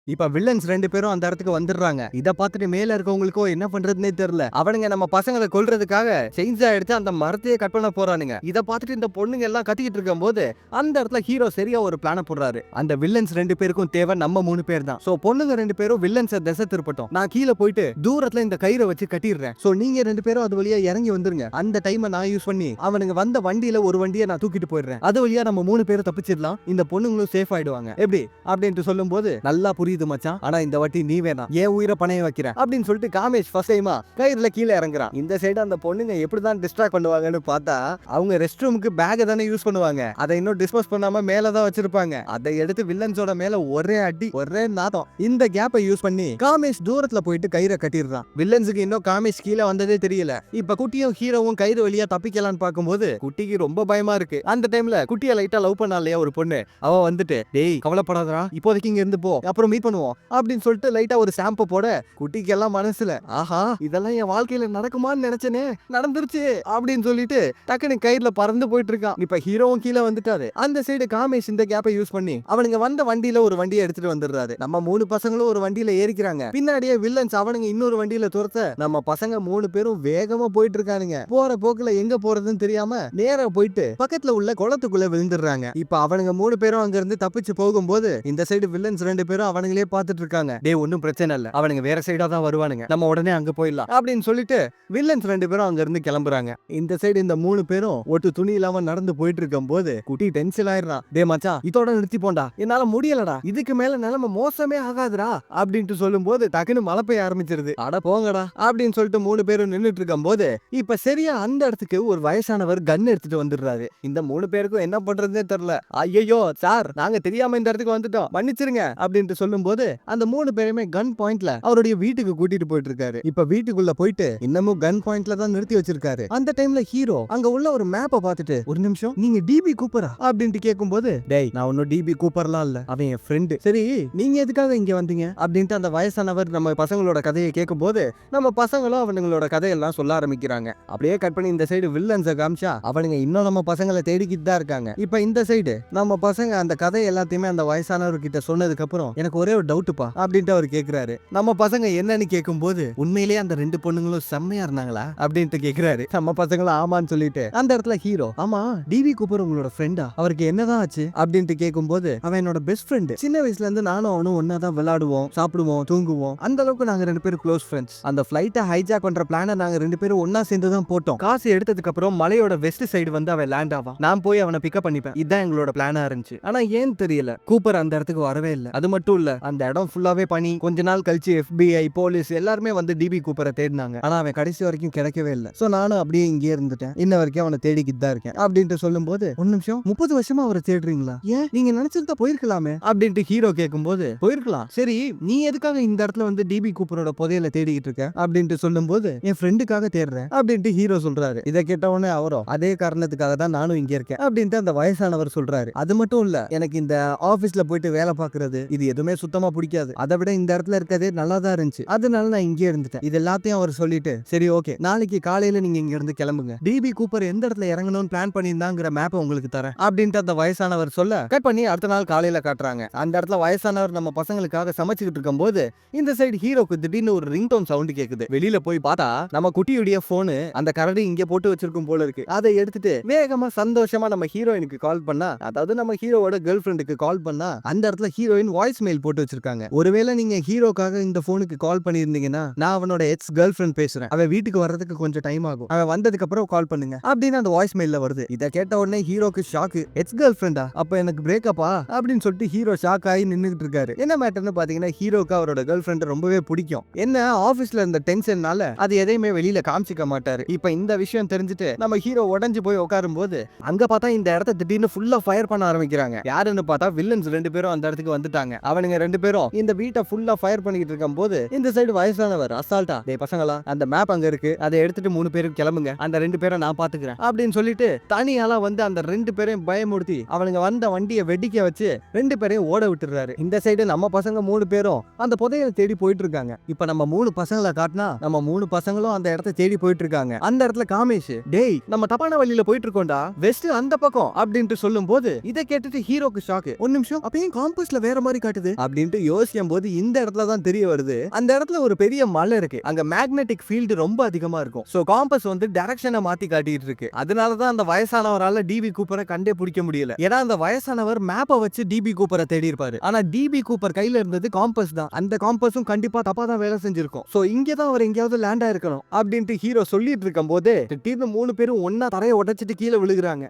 இப்ப வில்லன்ஸ் 2 பேரும் அந்த இடத்துக்கு வந்துடுறாங்க. இதை பார்த்துட்டு மேல இருக்கவங்களுக்கும் என்ன பண்றதுன்னே தெரியல. அவனுங்க நம்ம பசங்களை கொல்றதுக்காக செயின்ஸா எடுத்து அந்த மரத்தையே கட் பண்ண போறானுங்க. இதை பார்த்துட்டு இந்த பொண்ணுங்க எல்லாம் கத்திக்கிட்டு இருக்கும் போது அந்த இடத்துல ஹீரோ சரியா ஒரு பிளான போடுறாரு. அந்த வில்லன்ஸ் 2 பேருக்கும் தேவை நம்ம 3 பேர் தான். சோ பொண்ணுங்க 2 பேரும் வில்லன்ஸை திசை திருப்பட்டும், நான் கீழே போயிட்டு தூரத்துல இந்த கயிறை வச்சு கட்டிடுறேன். சோ நீங்க 2 பேரும் அது வழியா இறங்கி வந்துருங்க. அந்த டைமை நான் யூஸ் பண்ணி அவனுங்க வந்த வண்டியில ஒரு வண்டியை நான் தூக்கிட்டு போயிடுறேன். அது வழியா நம்ம 3 பேரும் தப்பிச்சிடலாம், இந்த பொண்ணுங்களும் சேஃப் ஆயிடுவாங்க எப்படி அப்படின்ட்டு சொல்லும் போது நல்லா புரியுது மச்சான், ஆனா இந்த வாட்டி நீ வேணாம், ஏன் உயிரை பணைய வைக்கிறேன் அப்படின்னு சொல்லிட்டு காமேஷ் ஃபர்ஸ்ட் டைமா கயிறுல கீழே இறங்குறான். இந்த சைடு அந்த பொண்ணுங்க எப்படிதான் டிஸ்ட்ராக்ட் பண்ணுவாங்கன்னு பார்த்தா அவங்க ரெஸ்ட் ரூமுக்கு பேக் தானே யூஸ் பண்ணுவாங்க, அதை இன்னும் டிஸ்போஸ் பண்ணாம மேலதான் வச்சிருப்பாங்க. அதை எடுத்து வில்லன்ஸோட மேல ஒரே அடி ஒரே நாதம். இந்த கேப்பை யூஸ் பண்ணி காமேஷ் தூரத்துல போயிட்டு கயிறை கட்டிடுறான். வில்லன்ஸுக்கு இன்னும் காமேஷ் கீழே வந்ததே தெரியல. இப்ப குட்டியும் ஹீரோவும் கயிறு வழியா தப்பிக்கலான்னு பார்க்கும்போது குட்டிக்கு ரொம்ப பயமா இருக்கு. அந்த டைம்ல குட்டியை லைட்டா லவ் பண்ணா இல்லையா ஒரு பொண்ணு, அவ வந்துட்டு டேய் கவலைப்படாதடா இப்போதைக்கு இங்க இருந்து போ அப்புறம் மீட் பண்ணுவோம் அப்படின்னு சொல்லிட்டு லைட்டா ஒரு ஷாம்பு போட குட்டிக்கு எல்லாம் மனசுல ஆஹா இதெல்லாம் என் வாழ்க்கையில நடக்குமான்னு நினைச்சனே நடந்துருச்சு அப்படின்னு சொல்லிட்டு டக்குனு கயிறுல பறந்து போயிட்டு இருக்கான். இப்ப ஹீரோவும் கீழே வந்துட்டாரு. அந்த சைடு காமேஷ் இந்த கேப்பை யூஸ் பண்ணி அவனுங்க வந்த வண்டியில ஒரு வண்டியை எடுத்துட்டு வந்துடுறாரு. நம்ம 3 பசங்களும் ஒரு வண்டியில ஏறிக்கிறாங்க. பின்னாடியே வில்லன்ஸ் அவனுங்க இன்னொரு வண்டியில துரத்த நம்ம பசங்க 3 பேரும் வேகமா போயிட்டு இருக்கானுங்க. போற போக்குல எங்க போறதுன்னு தெரியாம நேரா போயிட்டு பக்கத்துல உள்ள குளத்துக்குள்ள விழுந்துடுறாங்க. இப்ப அவனுங்க 3 பேரும் அங்க இருந்து தப்பிச்சு போகும்போது இந்த சைடு வில்லன்ஸ் 2 பேரும் அவனுங்களே பார்த்துட்டு இருக்காங்க. டே ஒன்னும் பிரச்சனை இல்ல, அவனுங்க வேற சைடா தான் வருவானுங்க, நம்ம உடனே அங்க போயிடலாம் அப்படின்னு சொல்லிட்டு வில்லன்ஸ் 2 பேரும் அங்க இருந்து கிளம்புறாங்க. இந்த சைடு இந்த 3 பேரும் ஒட்டு துணி இல்லாம நடந்து போயிட்டு இருக்கும் போது குட்டி டென்ஷன் ஆயிடுறான். டே மச்சான் இதோட நிறுத்தி போண்டா, என்னால முடியலடா, இதுக்கு மேல நிலைமை மோசமே ஆகாதுடா அப்படின்ட்டு சொல்லும் போது டக்குன்னு மழை பெய்ய ஆரம்பிச்சிருது. அட போங்கடா அப்படின்னு சொல்லிட்டு 3 பேரும் நின்னுட்டு இருக்கும் போது இப்ப சரியா அந்த இடத்துக்கு ஒரு வயசானவர் கன் எடுத்துட்டு வந்துடுறாரு. இந்த 3 பேருக்கும் என்ன பண்றதுன்னே தெரியல. ஐயோ சார் நாங்க தெரியாம இந்த இடத்துக்கு வந்துட்டோம் மன்னிச்சிருங்க அப்படின்ட்டு சொல்லும் சொல்லும்போது அந்த 3 பேருமே கன் பாயிண்ட்ல அவருடைய வீட்டுக்கு கூட்டிட்டு போயிட்டு இருக்காரு. இப்ப வீட்டுக்குள்ள போயிட்டு இன்னமும் கன் பாயிண்ட்ல தான் நிறுத்தி வச்சிருக்காரு. அந்த டைம்ல ஹீரோ அங்க உள்ள ஒரு மேப்பை பார்த்துட்டு, ஒரு நிமிஷம், நீங்க டிபி கூப்பரா அப்படின்ட்டு கேட்கும்போது, டேய் நான் ஒன்னும் டிபி கூப்பர்லாம் இல்ல, அவன் என் ஃப்ரெண்டு. சரி நீங்க எதுக்காக இங்க வந்தீங்க அப்படின்ட்டு அந்த வயசானவர் நம்ம பசங்களோட கதையை கேட்கும்போது நம்ம பசங்களும் அவனுங்களோட கதையெல்லாம் சொல்ல ஆரம்பிக்கிறாங்க. அப்படியே கட் பண்ணி இந்த சைடு வில்லன்ஸை காமிச்சா அவனுங்க இன்னும் நம்ம பசங்களை தேடிக்கிட்டு தான் இருக்காங்க. இப்ப இந்த சைடு நம்ம பசங்க அந்த கதை எல்லாத்தையுமே அந்த வயசானவர் கிட்ட சொன்னதுக்கு அப்புறம், எனக்கு ஒரே ஒரு டவுட்டுப்பா அப்படின்ட்டு அவர் கேக்குறாரு. நம்ம பசங்க என்னன்னு கேட்கும்போது, உண்மையிலேயே அந்த 2 பொண்ணுங்களும் செம்மையா இருந்தாங்களா அப்படின்ட்டு கேக்குறாரு. நம்ம பசங்களும் ஆமான்னு சொல்லிட்டு அந்த இடத்துல ஹீரோ, ஆமா டிவி கூப்பர் உங்களோட ஃப்ரெண்டா, அவருக்கு என்னதான் ஆச்சு அப்படின்ட்டு கேட்கும்போது, அவன் என்னோட பெஸ்ட் ஃப்ரெண்டு, சின்ன வயசுல இருந்து நானும் அவனும் ஒன்னா தான் விளையாடுவோம், சாப்பிடுவோம், தூங்குவோம், அந்த அளவுக்கு நாங்க 2 பேரும் க்ளோஸ் ஃப்ரெண்ட்ஸ். அந்த ஃபிளைட்டை ஹைஜாக் பண்ற பிளானை நாங்க 2 பேரும் ஒன்னா சேர்ந்து தான் போட்டோம். காசு எடுத்ததுக்கு அப்புறம் மலையோட வெஸ்ட் சைடு வந்து அவன் லேண்ட் ஆவான், நான் போய் அவனை பிக்கப் பண்ணிப்பேன். இதுதான் எங்களோட பிளானா இருந்துச்சு. ஆனா ஏன் தெரியல கூப்பர் அந்த இடத்துக்கு வரவே இல்லை. அது மட்டும் இல்ல, அந்த இடம் ஃபுல்லாவே பனி. கொஞ்ச நாள் கழிச்சு FBI போலீஸ் எல்லாருமே வந்து டிபி கூப்பரை தேடினாங்க. ஆனா அவன் கடைசி வரைக்கும் கிடைக்கவே இல்லை. சோ நானும் அப்படியே இங்கே இருந்துட்டேன், இன்ன வரைக்கும் அவனை தேடிக்கிட்டு தான் இருக்கேன் அப்படின்ட்டு சொல்லும்போது, ஒரு நிமிஷம், 30 வருஷமா அவரை தேடுறீங்களா? ஏன் நீங்க நினைச்சிருந்தா போயிருக்கலாமே அப்படின்ட்டு ஹீரோ கேட்கும்போது, போயிருக்கலாம், சரி நீ எதுக்காக இந்த இடத்துல வந்து டிபி கூப்பரோட புதையல தேடிக்கிட்டு இருக்க அப்படின்ட்டு சொல்லும்போது, என் ஃப்ரெண்டுக்காக தேடுறேன் அப்படின்ட்டு ஹீரோ சொல்றாரு. இதை கேட்ட உடனே அவரோ, அதே காரணத்துக்காக தான் நானும் இங்க இருக்கேன் அப்படின்ட்டு அந்த வயசானவர் சொல்றாரு. அது மட்டும் இல்ல, எனக்கு இந்த ஆபீஸ்ல போயிட்டு வேலை பாக்குறது இது எதுவுமே சுத்தமா பிடிக்காது, அதை விட இந்த இடத்துல இருக்கதே நல்லா தான் இருந்துச்சு, அதனால நான் இங்கே இருந்துட்டேன். இது எல்லாத்தையும் அவர் சொல்லிட்டு, சரி ஓகே நாளைக்கு காலையில நீங்க இங்க இருந்து கிளம்புங்க, டிபி கூப்பர் எந்த இடத்துல இறங்கணும்னு பிளான் பண்ணியிருந்தாங்கிற மேப்பை உங்களுக்கு தரேன் அப்படின்ட்டு அந்த வயசானவர் சொல்ல, கட் பண்ணி அடுத்த நாள் காலையில காட்டுறாங்க. அந்த இடத்துல வயசானவர் நம்ம பசங்களுக்காக சமைச்சுக்கிட்டு இருக்கும் போது இந்த சைடு ஹீரோக்கு திடீர்னு ஒரு ரிங்டோன் சவுண்ட் கேக்குது. வெளியில போய் பார்த்தா நம்ம குட்டியுடைய போனு அந்த கரடி இங்க போட்டு வச்சிருக்கும் போல இருக்கு. அதை எடுத்துட்டு வேகமா சந்தோஷமா நம்ம ஹீரோயினுக்கு கால் பண்ணா, அதாவது நம்ம ஹீரோவோட கேர்ள் ஃப்ரெண்டுக்கு கால் பண்ணா, அந்த இடத்துல ஹீரோயின் வாய்ஸ் மெயில் போட்டு வச்சிருக்காங்க. ஒருவேளை நீங்க ஹீரோக்காக இந்த போனுக்கு கால் பண்ணியிருந்தீங்கன்னா, நான் அவனோட எக்ஸ் கேர்ள் ஃப்ரெண்ட் பேசுறேன், அவன் வீட்டுக்கு வர்றதுக்கு கொஞ்சம் டைம் ஆகும், அவன் வந்ததுக்கு அப்புறம் கால் பண்ணுங்க அப்படின்னு அந்த வாய்ஸ் மெயில்ல வருது. இதை கேட்ட உடனே ஹீரோக்கு ஷாக்கு. எக்ஸ் கேர்ள் ஃப்ரெண்டா, அப்ப எனக்கு பிரேக்கப்பா அப்படின்னு சொல்லிட்டு ஹீரோ ஷாக் ஆகி நின்னுட்டு இருக்காரு. என்ன மேட்டர்னு பாத்தீங்கன்னா, ஹீரோக்கு அவரோட கேர்ள் ஃப்ரெண்ட் ரொம்பவே பிடிக்கும். என்ன ஆபீஸ்ல இருந்த டென்ஷன்னால அது எதையுமே வெளியில காமிச்சிக்க மாட்டாரு. இப்ப இந்த விஷயம் தெரிஞ்சுட்டு நம்ம ஹீரோ உடஞ்சு போய் உட்காரும் போது அங்க பார்த்தா இந்த இடத்த திடீர்னு ஃபுல்லா ஃபயர் பண்ண ஆரம்பிக்கிறாங்க. யாருன்னு பார்த்தா வில்லன்ஸ் 2 பேரும் அந்த இடத்துக்கு வந்துட்டாங்க. அவனுங்க 2 பேரும் இந்த வீட்டை ஃபுல்லா ஃபயர் பண்ணிட்டு இருக்கும் போது இந்த சைடு வயசானவர் அசால்ட்டா, டேய் பசங்களா அந்த மேப் அங்க இருக்கு, அதை எடுத்துட்டு 3 பேரும் கிளம்புங்க, அந்த 2 பேரை நான் பாத்துக்கிறேன் அப்படின்னு சொல்லிட்டு தனியால வந்து அந்த 2 பேரையும் பயமுறுத்தி அவனுங்க வந்த வண்டியை வெடிக்க வச்சு 2 பேரையும் ஓட விட்டுறாரு. இந்த சைடு நம்ம பசங்க 3 பேரும் அந்த புதையலை தேடி போயிட்டு இருக்காங்க. இப்ப நம்ம 3 பசங்களை காட்டினா நம்ம 3 பசங்களும் அந்த இடத்தை தேடி போயிட்டு இருக்காங்க. அந்த இடத்துல காமேஷ், டேய் நம்ம தப்பான வழியில போயிட்டு இருக்கோம்டா, வெஸ்ட் அந்த பக்கம் அப்படின்ட்டு சொல்லும் போது இதை கேட்டுட்டு ஹீரோக்கு ஷாக்கு. ஒரு நிமிஷம், அப்பயும் காம்பஸ்ல வேற மாதிரி காட்டுது அப்படின்ட்டு யோசிக்கும் போது இந்த இடத்துல தான் தெரிய வருது, அந்த இடத்துல ஒரு பெரிய மலை இருக்கு, அங்க மேக்னெட்டிக் ஃபீல்டு ரொம்ப அதிகமா இருக்கும். சோ காம்பஸ் வந்து டைரக்ஷனை மாத்தி காட்டிட்டு இருக்கு. அதனாலதான் அந்த வயசானவரால டிபி கூப்பரை கண்டே பிடிக்க முடியல. ஏன்னா அந்த வயசானவர் மேப்பை வச்சு டிபி கூப்பரை தேடி இருப்பாரு. ஆனா டிபி கூப்பர் கையில இருந்தது காம்பஸ் தான். அந்த காம்பஸும் கண்டிப்பா தப்பா தான் வேலை செஞ்சிருக்கும். சோ இங்க தான் அவர் எங்கேயாவது லேண்ட் ஆயிருக்கணும் அப்படின்ட்டு ஹீரோ சொல்லிட்டு இருக்கும் போது திடீர்னு 3 பேரும் ஒன்னா தரையை உடைச்சிட்டு கீழே விழுகுறாங்க.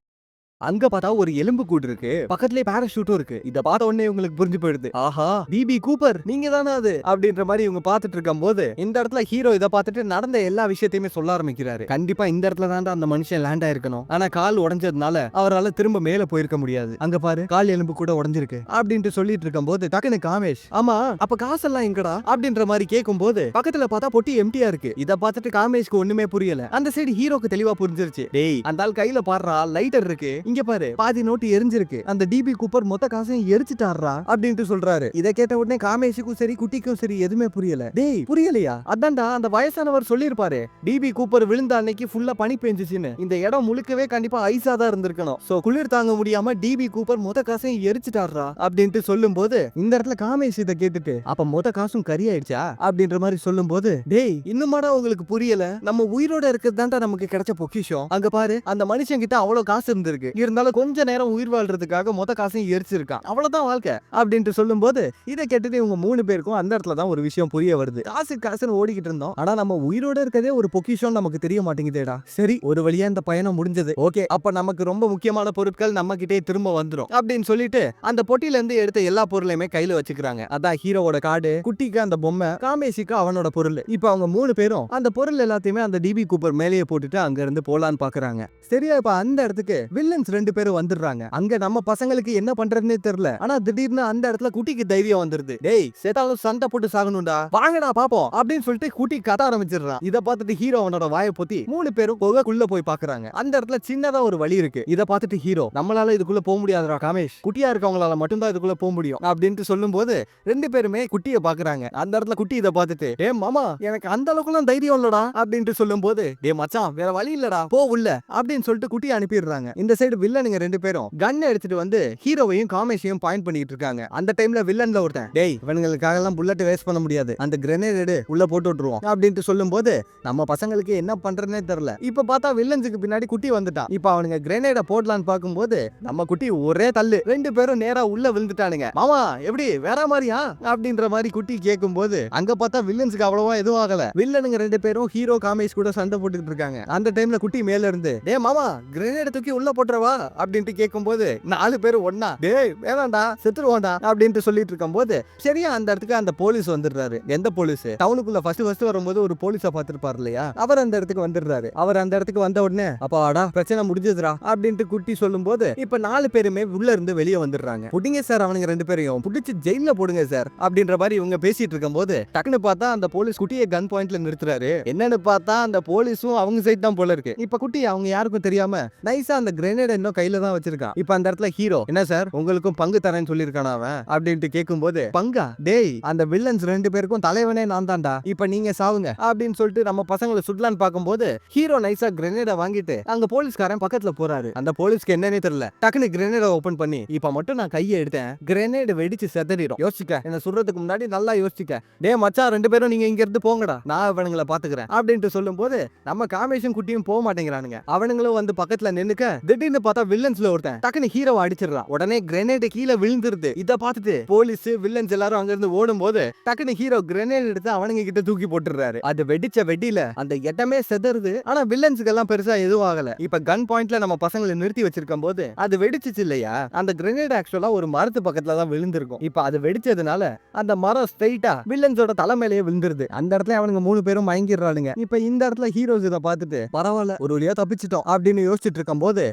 அங்க பார்த்தா ஒரு எலும்பு கூடு இருக்கு, பக்கத்துலயே பாராசூட்டும் இருக்கு. இத பார்த்த உடனே உங்களுக்கு புரிஞ்சு போயிடுது, ஆஹா டிபி கூப்பர் நீங்க தானே அது அப்படின்ற மாதிரி இவங்க பார்த்துட்டு இருக்கும் போது இந்த இடத்துல ஹீரோ இதை பார்த்துட்டு நடந்த எல்லா விஷயத்தையுமே சொல்ல ஆரம்பிக்கிறாரு. கண்டிப்பா இந்த இடத்துல தான் அந்த மனுஷன் லேண்ட் ஆயிருக்கணும், ஆனா கால் உடைஞ்சதுனால அவரால் திரும்ப மேல போயிருக்க முடியாது, அங்க பாரு கால் எலும்பு கூட உடைஞ்சிருக்கு அப்படின்ட்டு சொல்லிட்டு இருக்கும் போது டக்குனு காமேஷ், ஆமா அப்ப காசெல்லாம் எங்கடா அப்படின்ற மாதிரி கேட்கும் போது பக்கத்துல பார்த்தா பொட்டி எம்டியா இருக்கு. இதை பார்த்துட்டு காமேஷ்க்கு ஒண்ணுமே புரியல. அந்த சைடு ஹீரோக்கு தெளிவா புரிஞ்சிருச்சு, டேய் அந்த ஆள் கையில பாடுறா லைட்டர் இருக்கு, இங்க பாரு பாதி நோட்டு எரிஞ்சிருக்கு, அந்த டிபி கூப்பர் மொத்த காசையும் எரிச்சிட்டாரா அப்படின்ட்டு சொல்றாரு. இதை கேட்ட உடனே காமேஷுக்கும் சரி குட்டிக்கும் சரி எதுவுமே புரியல. டேய் புரியலையா, அதான்டா அந்த வயசானவர் சொல்லிருப்பாரு, டிபி கூப்பர் விழுந்த அன்னைக்கு ஃபுல்லா பனி பெஞ்சிச்சுன்னு, இந்த இடம் முழுக்கவே கண்டிப்பா ஐஸா தான் இருந்திருக்கணும். சோ குளிர் தாங்க முடியாம டிபி கூப்பர் மொத்த காசையும் எரிச்சிட்டாரா அப்படின்ட்டு சொல்லும் போது இந்த இடத்துல காமேஷ் இதை கேட்டுட்டு, அப்ப மொத்த காசும் கரியாயிடுச்சா அப்படின்ற மாதிரி சொல்லும் போது, டேய் இன்னுமாடா உங்களுக்கு புரியல, நம்ம உயிரோட இருக்கிறது தான்டா நமக்கு கிடைச்ச பொக்கிஷம், அங்க பாரு அந்த மனுஷன் கிட்ட அவ்வளவு காசு இருந்திருக்கு, இருந்தாலும் கொஞ்ச நேரம் உயிர் வாழ்றதுக்காக மொத்த காசையும் எரிச்சிருக்கான், அவ்வளவுதான் வாழ்க்கை அப்படின்ட்டு சொல்லும் போது இதை கேட்டுட்டு இவங்க 3 பேருக்கும் அந்த இடத்துல தான் ஒரு விஷயம் புரிய வருது. காசுன்னு ஓடிக்கிட்டு இருந்தோம், ஆனா நம்ம உயிரோட இருக்கதே ஒரு பொக்கிஷம் நமக்கு தெரிய மாட்டேங்குதேடா. சரி ஒரு வழியா இந்த பயணம் முடிஞ்சது, ஓகே அப்ப நமக்கு ரொம்ப முக்கியமான பொருட்கள் நம்ம கிட்டே திரும்ப வந்துடும் அப்படின்னு சொல்லிட்டு அந்த பொட்டில இருந்து எடுத்த எல்லா பொருளையுமே கையில வச்சுக்கிறாங்க. அதான் ஹீரோவோட கார்டு, குட்டிக்கு அந்த பொம்மை, காமேஷிக்கு அவனோட பொருள். இப்ப அவங்க 3 பேரும் அந்த பொருள் எல்லாத்தையுமே அந்த டிபி கூப்பர் மேலேயே போட்டுட்டு அங்க இருந்து போலான்னு பாக்குறாங்க. சரியா இப்ப அந்த இடத்துக்கு வில்லன்ஸ் வில்லன்ஸ் 2 பேரும் வந்துடுறாங்க. அங்க நம்ம பசங்களுக்கு என்ன பண்றதுன்னே தெரியல. ஆனா திடீர்னு அந்த இடத்துல குட்டிக்கு தைரியம் வந்துருது. டேய் சேதாலும் சண்டை போட்டு சாகணும்டா, வாங்கடா பாப்போம் அப்படின்னு சொல்லிட்டு குட்டி கத்த ஆரம்பிச்சிடுறான். இத பார்த்துட்டு ஹீரோ அவனோட வாயை பொத்தி 3 பேரும் குகைக்குள்ள போய் பாக்குறாங்க. அந்த இடத்துல சின்னதா ஒரு வழி இருக்கு. இத பார்த்துட்டு ஹீரோ, நம்மளால இதுக்குள்ள போக முடியாதுடா காமேஷ், குட்டியா இருக்கவங்களால மட்டும்தான் இதுக்குள்ள போக முடியும் அப்படின்ட்டு சொல்லும் போது 2 பேருமே குட்டியை பாக்குறாங்க. அந்த இடத்துல குட்டி இத பார்த்துட்டு, டே மாமா எனக்கு அந்த அளவுக்குலாம் தைரியம் இல்லடா அப்படின்ட்டு சொல்லும் போது, டே மச்சான் வேற வழி இல்லடா போ உள்ள அப்படின்னு சொல்லிட்டு குட்டி அனுப்பிடுறாங்க. இந்த சைடு வில்லனுங்க 2 பேரும் கன் எடுத்துட்டு வந்து ஹீரோவையும் காமேஷையும் பாயிண்ட் பண்ணிட்டு இருக்காங்க. அந்த டைம்ல வில்லன்ல ஒருத்தன், டேய் இவனுங்களுக்காக எல்லாம் புல்லட் வேஸ்ட் பண்ண முடியாது, அந்த கிரெனேட் எடு உள்ள போட்டு விட்டுருவோம் அப்படின்ட்டு சொல்லும் போது நம்ம பசங்களுக்கு என்ன பண்றதுனே தெரியல. இப்ப பார்த்தா வில்லன்ஸுக்கு பின்னாடி குட்டி வந்துட்டான். இப்ப அவனுங்க கிரெனேட போடலான்னு பார்க்கும்போது நம்ம குட்டி ஒரே தள்ளு, 2 பேரும் நேரா உள்ள விழுந்துட்டானுங்க. மாமா எப்படி வேற மாதிரியா அப்படின்ற மாதிரி குட்டி கேட்கும் போது அங்க பார்த்தா வில்லன்ஸுக்கு அவ்வளவா எதுவும் ஆகல. வில்லனுங்க 2 பேரும் ஹீரோ காமேஷ் கூட சண்டை போட்டுட்டு இருக்காங்க. அந்த டைம்ல குட்டி மேல இருந்து, டே மாமா கிரெனேட் தூக்கி உள்ள போட்டுறவா அப்படின்ட்டு கேட்கும் போது 4 பேரும் ஒன்னா, டேய் வேணாண்டா செத்துருவோண்டா அப்படின்ட்டு சொல்லிட்டு இருக்கும் போது சரியா அந்த இடத்துக்கு அந்த போலீஸ் வந்துடுறாரு. எந்த போலீஸ்? டவுனுக்குள்ள ஃபர்ஸ்ட் வரும்போது ஒரு போலீஸா பாத்துருப்பாரு இல்லையா, அவர் அந்த இடத்துக்கு வந்துடுறாரு. அவர் அந்த இடத்துக்கு வந்த உடனே, அப்பாடா பிரச்சனை முடிஞ்சதுடா அப்படின்ட்டு குட்டி சொல்லும் போது இப்ப 4 பேருமே உள்ள இருந்து வெளியே வந்துடுறாங்க. புடிங்க சார் அவனுங்க 2 பேரையும் புடிச்சு ஜெயில போடுங்க சார் அப்படின்ற மாதிரி இவங்க பேசிட்டு இருக்கும் போது டக்குன்னு பார்த்தா அந்த போலீஸ் குட்டியை கன் பாயிண்ட்ல நிறுத்துறாரு. என்னன்னு பார்த்தா அந்த போலீஸும் அவங்க சைட் தான் போல இருக்கு. இப்ப குட்டி அவங்க யாருக்கும் தெரியாம நைஸா அந்த கிரெனேட் இன்னும் கையில தான் வச்சிருக்கான். இப்ப அந்த இடத்துல ஹீரோ, என்ன சார் உங்களுக்கும் பங்கு தரேன்னு சொல்லிருக்கானா அவன் அப்படின்ட்டு கேட்கும் போது, பங்கா? டேய் அந்த வில்லன்ஸ் 2 பேருக்கும் தலைவனே நான் தான்டா, இப்ப நீங்க சாவுங்க அப்படின்னு சொல்லிட்டு நம்ம பசங்களை சுடலான்னு பார்க்கும்போது ஹீரோ நைஸா கிரெனேட வாங்கிட்டு அங்க போலீஸ்காரன் பக்கத்துல போறாரு. அந்த போலீஸ்க்கு என்னன்னே தெரியல, டக்குனு கிரெனேட ஓபன் பண்ணி, இப்ப மட்டும் நான் கையை எடுத்தேன் கிரெனேட் வெடிச்சு செதறிடும், யோசிக்க என்ன சொல்றதுக்கு முன்னாடி நல்லா யோசிக்க, டே மச்சான் 2 பேரும் நீங்க இங்க இருந்து போங்கடா, நான் அவனுங்களை பாத்துக்கிறேன் அப்படின்ட்டு சொல்லும் போது நம்ம காமேஷும் குட்டியும் போக மாட்டேங்கிறானுங்க. அவனுங்களும் வந்து பக்கத்துல நின்னுக்க திடீர்னு பார்த்தா வில்லன்ஸ்ல ஒருத்தன் டக்குனு ஹீரோ அடிச்சிடறான். உடனே கிரெனேட் கீழே விழுந்துருது. இத பார்த்துட்டு போலீஸ் வில்லன்ஸ் எல்லாரும் அங்க இருந்து ஓடும் போது டக்குனு ஹீரோ கிரெனேட் எடுத்து அவனுங்க கிட்ட தூக்கி போட்டுறாரு. அது வெடிச்ச வெடியில அந்த இடமே செதறுது. ஆனா வில்லன்ஸ்க்கு எல்லாம் பெருசா எதுவும் ஆகல. இப்ப கன் பாயிண்ட்ல நம்ம பசங்களை நிறுத்தி வச்சிருக்கும் போது அது வெடிச்சிச்சு இல்லையா, அந்த கிரெனேட் ஆக்சுவலா ஒரு மரத்து பக்கத்துல தான் விழுந்திருக்கும். இப்ப அது வெடிச்சதுனால அந்த மரம் ஸ்ட்ரைட்டா வில்லன்ஸோட தலைமையிலேயே விழுந்துருது. அந்த இடத்துல அவனுங்க 3 பேரும் மயங்கிடுறானுங்க. இப்ப இந்த இடத்துல ஹீரோஸ் இதை பார்த்துட்டு பரவாயில்ல ஒரு வழியா தப்பிச்சிட்டோம் அப்படின்னு யோசிச்சுட்டு இருக்கும் போது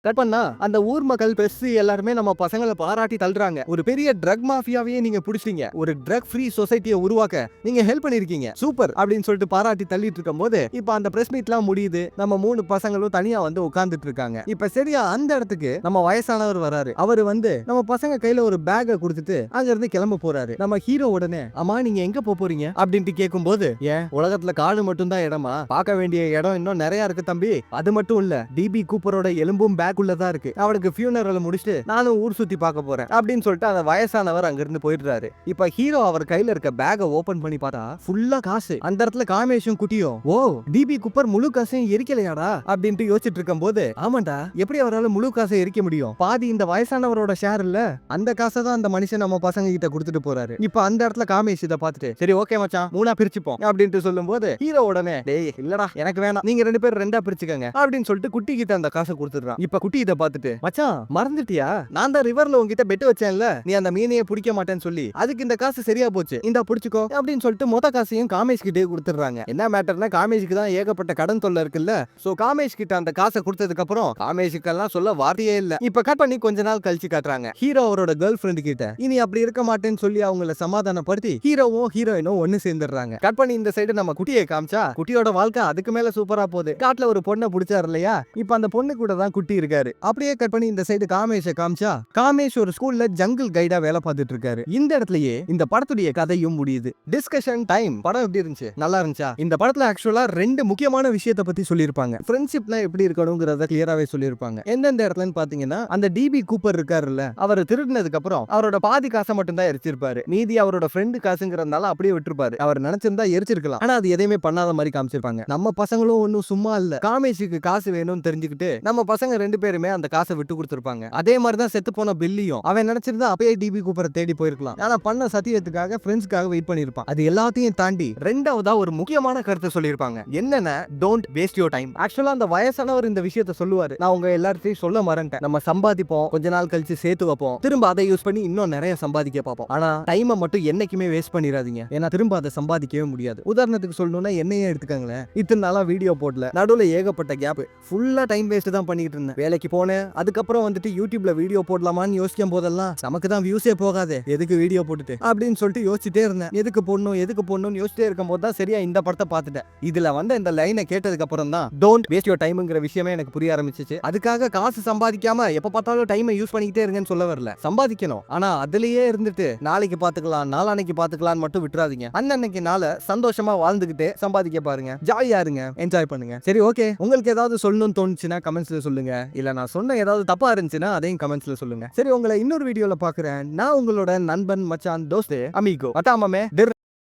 கட் பண்ணா அந்த ஊர் மக்கள் பெஸ் எல்லாருமே நம்ம பசங்களை பாராட்டி தள்ளுறாங்க. ஒரு பெரிய ட்ரக் மாஃபியாவையே நீங்க புடிச்சீங்க, ஒரு ட்ரக் ஃப்ரீ சொசைட்டியை உருவாக்க நீங்க ஹெல்ப் பண்ணிருக்கீங்க, சூப்பர் அப்படின்னு சொல்லிட்டு பாராட்டி தள்ளிட்டு இருக்கும் போது இப்ப அந்த பிரஸ் மீட்லாம் முடியுது. நம்ம 3 பசங்களும் தனியா வந்து உட்கார்ந்துட்டு இருக்காங்க. இப்ப சரியா அந்த இடத்துக்கு நம்ம வயசானவர் வராரு. அவரு வந்து நம்ம பசங்க கையில ஒரு பேக்கை கொடுத்துட்டு அங்க இருந்து கிளம்ப போறாரு. நம்ம ஹீரோ உடனே, அம்மா நீங்க எங்க போறீங்க அப்படின்ட்டு கேட்கும் போது, ஏன் உலகத்துல காடு மட்டும் தான் இடமா, பார்க்க வேண்டிய இடம் இன்னும் நிறைய இருக்கு தம்பி, அது மட்டும் இல்ல டிபி கூப்பரோட எலும்பும் பேக் உள்ளதா இருக்கு, அவனுக்கு ஃபியூனரல் முடிச்சுட்டு நானும் ஊர் சுத்தி பார்க்க போறேன் அப்படின்னு சொல்லிட்டு அந்த வயசானவர் அங்க இருந்து போயிடுறாரு. இப்ப ஹீரோ அவர் கையில இருக்க பேக்கை ஓபன் பண்ணி பார்த்தா ஃபுல்லா காசு. அந்த இடத்துல காமேஷும் குட்டியும், ஓ டிபி குப்பர் முழு காசையும் எரிக்கலையாடா அப்படின்ட்டு யோசிச்சுட்டு இருக்கும் போது, ஆமாண்டா எப்படி அவரால் முழு காசை எரிக்க முடியும், பாதி இந்த வயசானவரோட ஷேர் இல்ல, அந்த காசை தான் அந்த மனுஷன் நம்ம பசங்க கிட்ட கொடுத்துட்டு போறாரு. இப்ப அந்த இடத்துல காமேஷ் இதை பார்த்துட்டு, சரி ஓகே மச்சான் 3ஆ பிரிச்சுப்போம் அப்படின்ட்டு சொல்லும் போது ஹீரோ உடனே, டேய் இல்லடா எனக்கு வேணாம், நீங்க 2 பேரும் 2ஆ பிரிச்சுக்கங்க அப்படின்னு சொல்லிட்டு குட்டி கிட்ட அந்த காசை கொடுத்துடுறான். இப்ப குட்டி இதை பார்த்துட்டு, மச்சான் மறந்துட்டியா, நான் தான் ரிவர்ல உங்ககிட்ட பெட் வச்சேன்ல, நீ அந்த மீனையே பிடிக்க மாட்டேன்னு சொல்லி, அதுக்கு இந்த காசு சரியா போச்சு, இந்த பிடிச்சுக்கோ அப்படின்னு சொல்லிட்டு மொத்த காசையும் காமேஷ் கிட்டே கொடுத்துறாங்க. என்ன மேட்டர்னா காமேஷ்க்கு தான் ஏகப்பட்ட கடன் தொல்லை இருக்குல்ல, சோ காமேஷ் கிட்ட அந்த காசை கொடுத்ததுக்கு அப்புறம் காமேஷுக்கெல்லாம் சொல்ல வார்த்தையே இல்ல. இப்ப கட் பண்ணி கொஞ்ச நாள் கழிச்சு காட்டுறாங்க. ஹீரோ அவரோட கேர்ள் ஃப்ரெண்ட் கிட்ட இனி அப்படி இருக்க மாட்டேன்னு சொல்லி அவங்கள சமாதானப்படுத்தி ஹீரோவும் ஹீரோயினும் ஒன்னு சேர்ந்துடுறாங்க. கட் பண்ணி இந்த சைடு நம்ம குட்டியை காமிச்சா குட்டியோட வாழ்க்கை அதுக்கு மேல சூப்பரா போகுது. காட்டுல ஒரு பொண்ணை பிடிச்சாரு இல்லையா, இப்ப அந்த பொண்ணு கூட தான் குட்டி இருக்காரு. அப்படியே கட் பண்ணி இந்த சைடு காமேஷை காமிச்சா காமேஷ் ஒரு ஸ்கூல்ல ஜங்கிள் கைடா வேலை பார்த்துட்டு இருக்காரு. இந்த இடத்துலயே இந்த படத்துடைய கதையும் முடியுது. Discussion time. படம் எப்படி இருந்துச்சு, நல்லா இருந்துச்சா? இந்த படத்துல ஆக்சுவலா 2 முக்கியமான விஷயத்தை பத்தி சொல்லியிருப்பாங்க. ஃப்ரெண்ட்ஷிப்ல எப்படி இருக்கணும்ங்கறத கிளியராவே சொல்லியிருப்பாங்க. எந்தெந்த இடத்துலன்னு பாத்தீங்கன்னா, அந்த டிபி கூப்பர் இருக்காருல்ல, அவர் திருடினதுக்கு அப்புறம் அவரோட பாதி காசை மட்டும் தான் எரிச்சிருப்பாரு, மீதி அவரோட ஃப்ரெண்டு காசுங்கிறதுனால அப்படியே விட்டுருப்பாரு. அவர் நினைச்சிருந்தா எரிச்சிருக்கலாம், ஆனா அது எதையுமே பண்ணாத மாதிரி காமிச்சிருப்பாங்க. நம்ம பசங்களும் ஒன்னும் சும்மா இல்ல, காமேஷுக்கு காசு வேணும்னு தெரிஞ்சுக்கிட்டு நம்ம பசங்க 2 பேருமே அந்த காசை விட்டு கொடுத்திருப்பாங்க. அதே மாதிரி தான் செத்து போன பில்லியும் அவன் நினைச்சிருந்தா அப்பயே டிபி கூப்பரை தேடி போயிருக்கலாம், ஆனா பண்ண சத்தியத்துக்காக ஃப்ரெண்ட்ஸ்க்காக வெயிட் பண்ணிருப்பான். அது எல்லாத்தையும் தாண்டி 2வதா ஒரு முக்கியமான கருத்தை சொல்லியிருப்பாங்க. என்னன்னா, டோன்ட் வேஸ்ட் யுவர் டைம். ஆக்சுவலா அந்த வயசானவர் இந்த விஷயத்தை சொல்லுவாரு, நான் உங்க எல்லார்ட்டையும் சொல்ல மறந்துட்டேன். நம்ம சம்பாதிப்போம், கொஞ்ச நாள் கழிச்சு சேர்த்து வைப்போம், திரும்ப அதை யூஸ் பண்ணி இன்னும் நிறைய சம்பாதிக்க பார்ப்போம், ஆனா டைமை மட்டும் என்னைக்குமே வேஸ்ட் பண்ணிடாதீங்க, ஏன்னா திரும்ப அதை சம்பாதிக்கவே முடியாது. உதாரணத்துக்கு சொல்லணும்னா என்னையே எடுத்துக்கங்களேன், இத்தனை நாளா வீடியோ போடல, நடுவில் ஏகப்பட்ட கேப், ஃபுல்லா டைம் வேஸ்ட் தான் பண்ணிட்டு இருந்தேன், வேலைக்கு போனேன். அதுக்கப்புறம் வந்துட்டு யூடியூப்ல வீடியோ போடலாமான்னு யோசிக்கும் போதெல்லாம் நமக்கு தான் வியூஸே போகாது, எதுக்கு வீடியோ போட்டுட்டு அப்படின்னு சொல்லிட்டு யோசிச்சுட்டே இருந்தேன். எதுக்கு போடணும்னு யோசிச்சிட்டே இருக்கும் போது தான் சரியா இந்த படத்தை பார்த்துட்டேன். இதுல வந்த இந்த லைனை கேட்டதுக்கு அப்புறம் தான் டோன்ட் வேஸ்ட் யுவர் டைம்ங்கிற விஷயமே எனக்கு புரிய ஆரம்பிச்சிச்சு. அதுக்காக காசு சம்பாதிக்காம எப்ப பார்த்தாலும் டைமை யூஸ் பண்ணிக்கிட்டே இருங்கன்னு சொல்ல வரல. சம்பாதிக்கணும், ஆனா அதுலயே இருந்துட்டு நாளைக்கு பாத்துக்கலாம் நாளானைக்கு பாத்துக்கலாம்னு மட்டும் விட்டுறாதீங்க. அன்னன்னைக்கு நாளை சந்தோஷமா வாழ்ந்துகிட்டே சம்பாதிக்க பாருங்க, ஜாலியா இருங்க, என்ஜாய் பண்ணுங்க. சரி, ஓகே, உங்களுக்கு ஏதாவது சொல்லணும்னு தோணுச்சுன்னா கமெண்ட்ஸ்ல சொல்லுங்க. இல்ல நான் சொன்ன ஏதாவது தப்பா இருந்துச்சுன்னா அதையும் கமெண்ட்ஸ்ல சொல்லுங்க. சரி, உங்களை இன்னொரு வீடியோல பாக்குறேன். நான் உங்களோட நண்பன் மச்சான் தோஸ்து அமிகோ. அட்டாமமே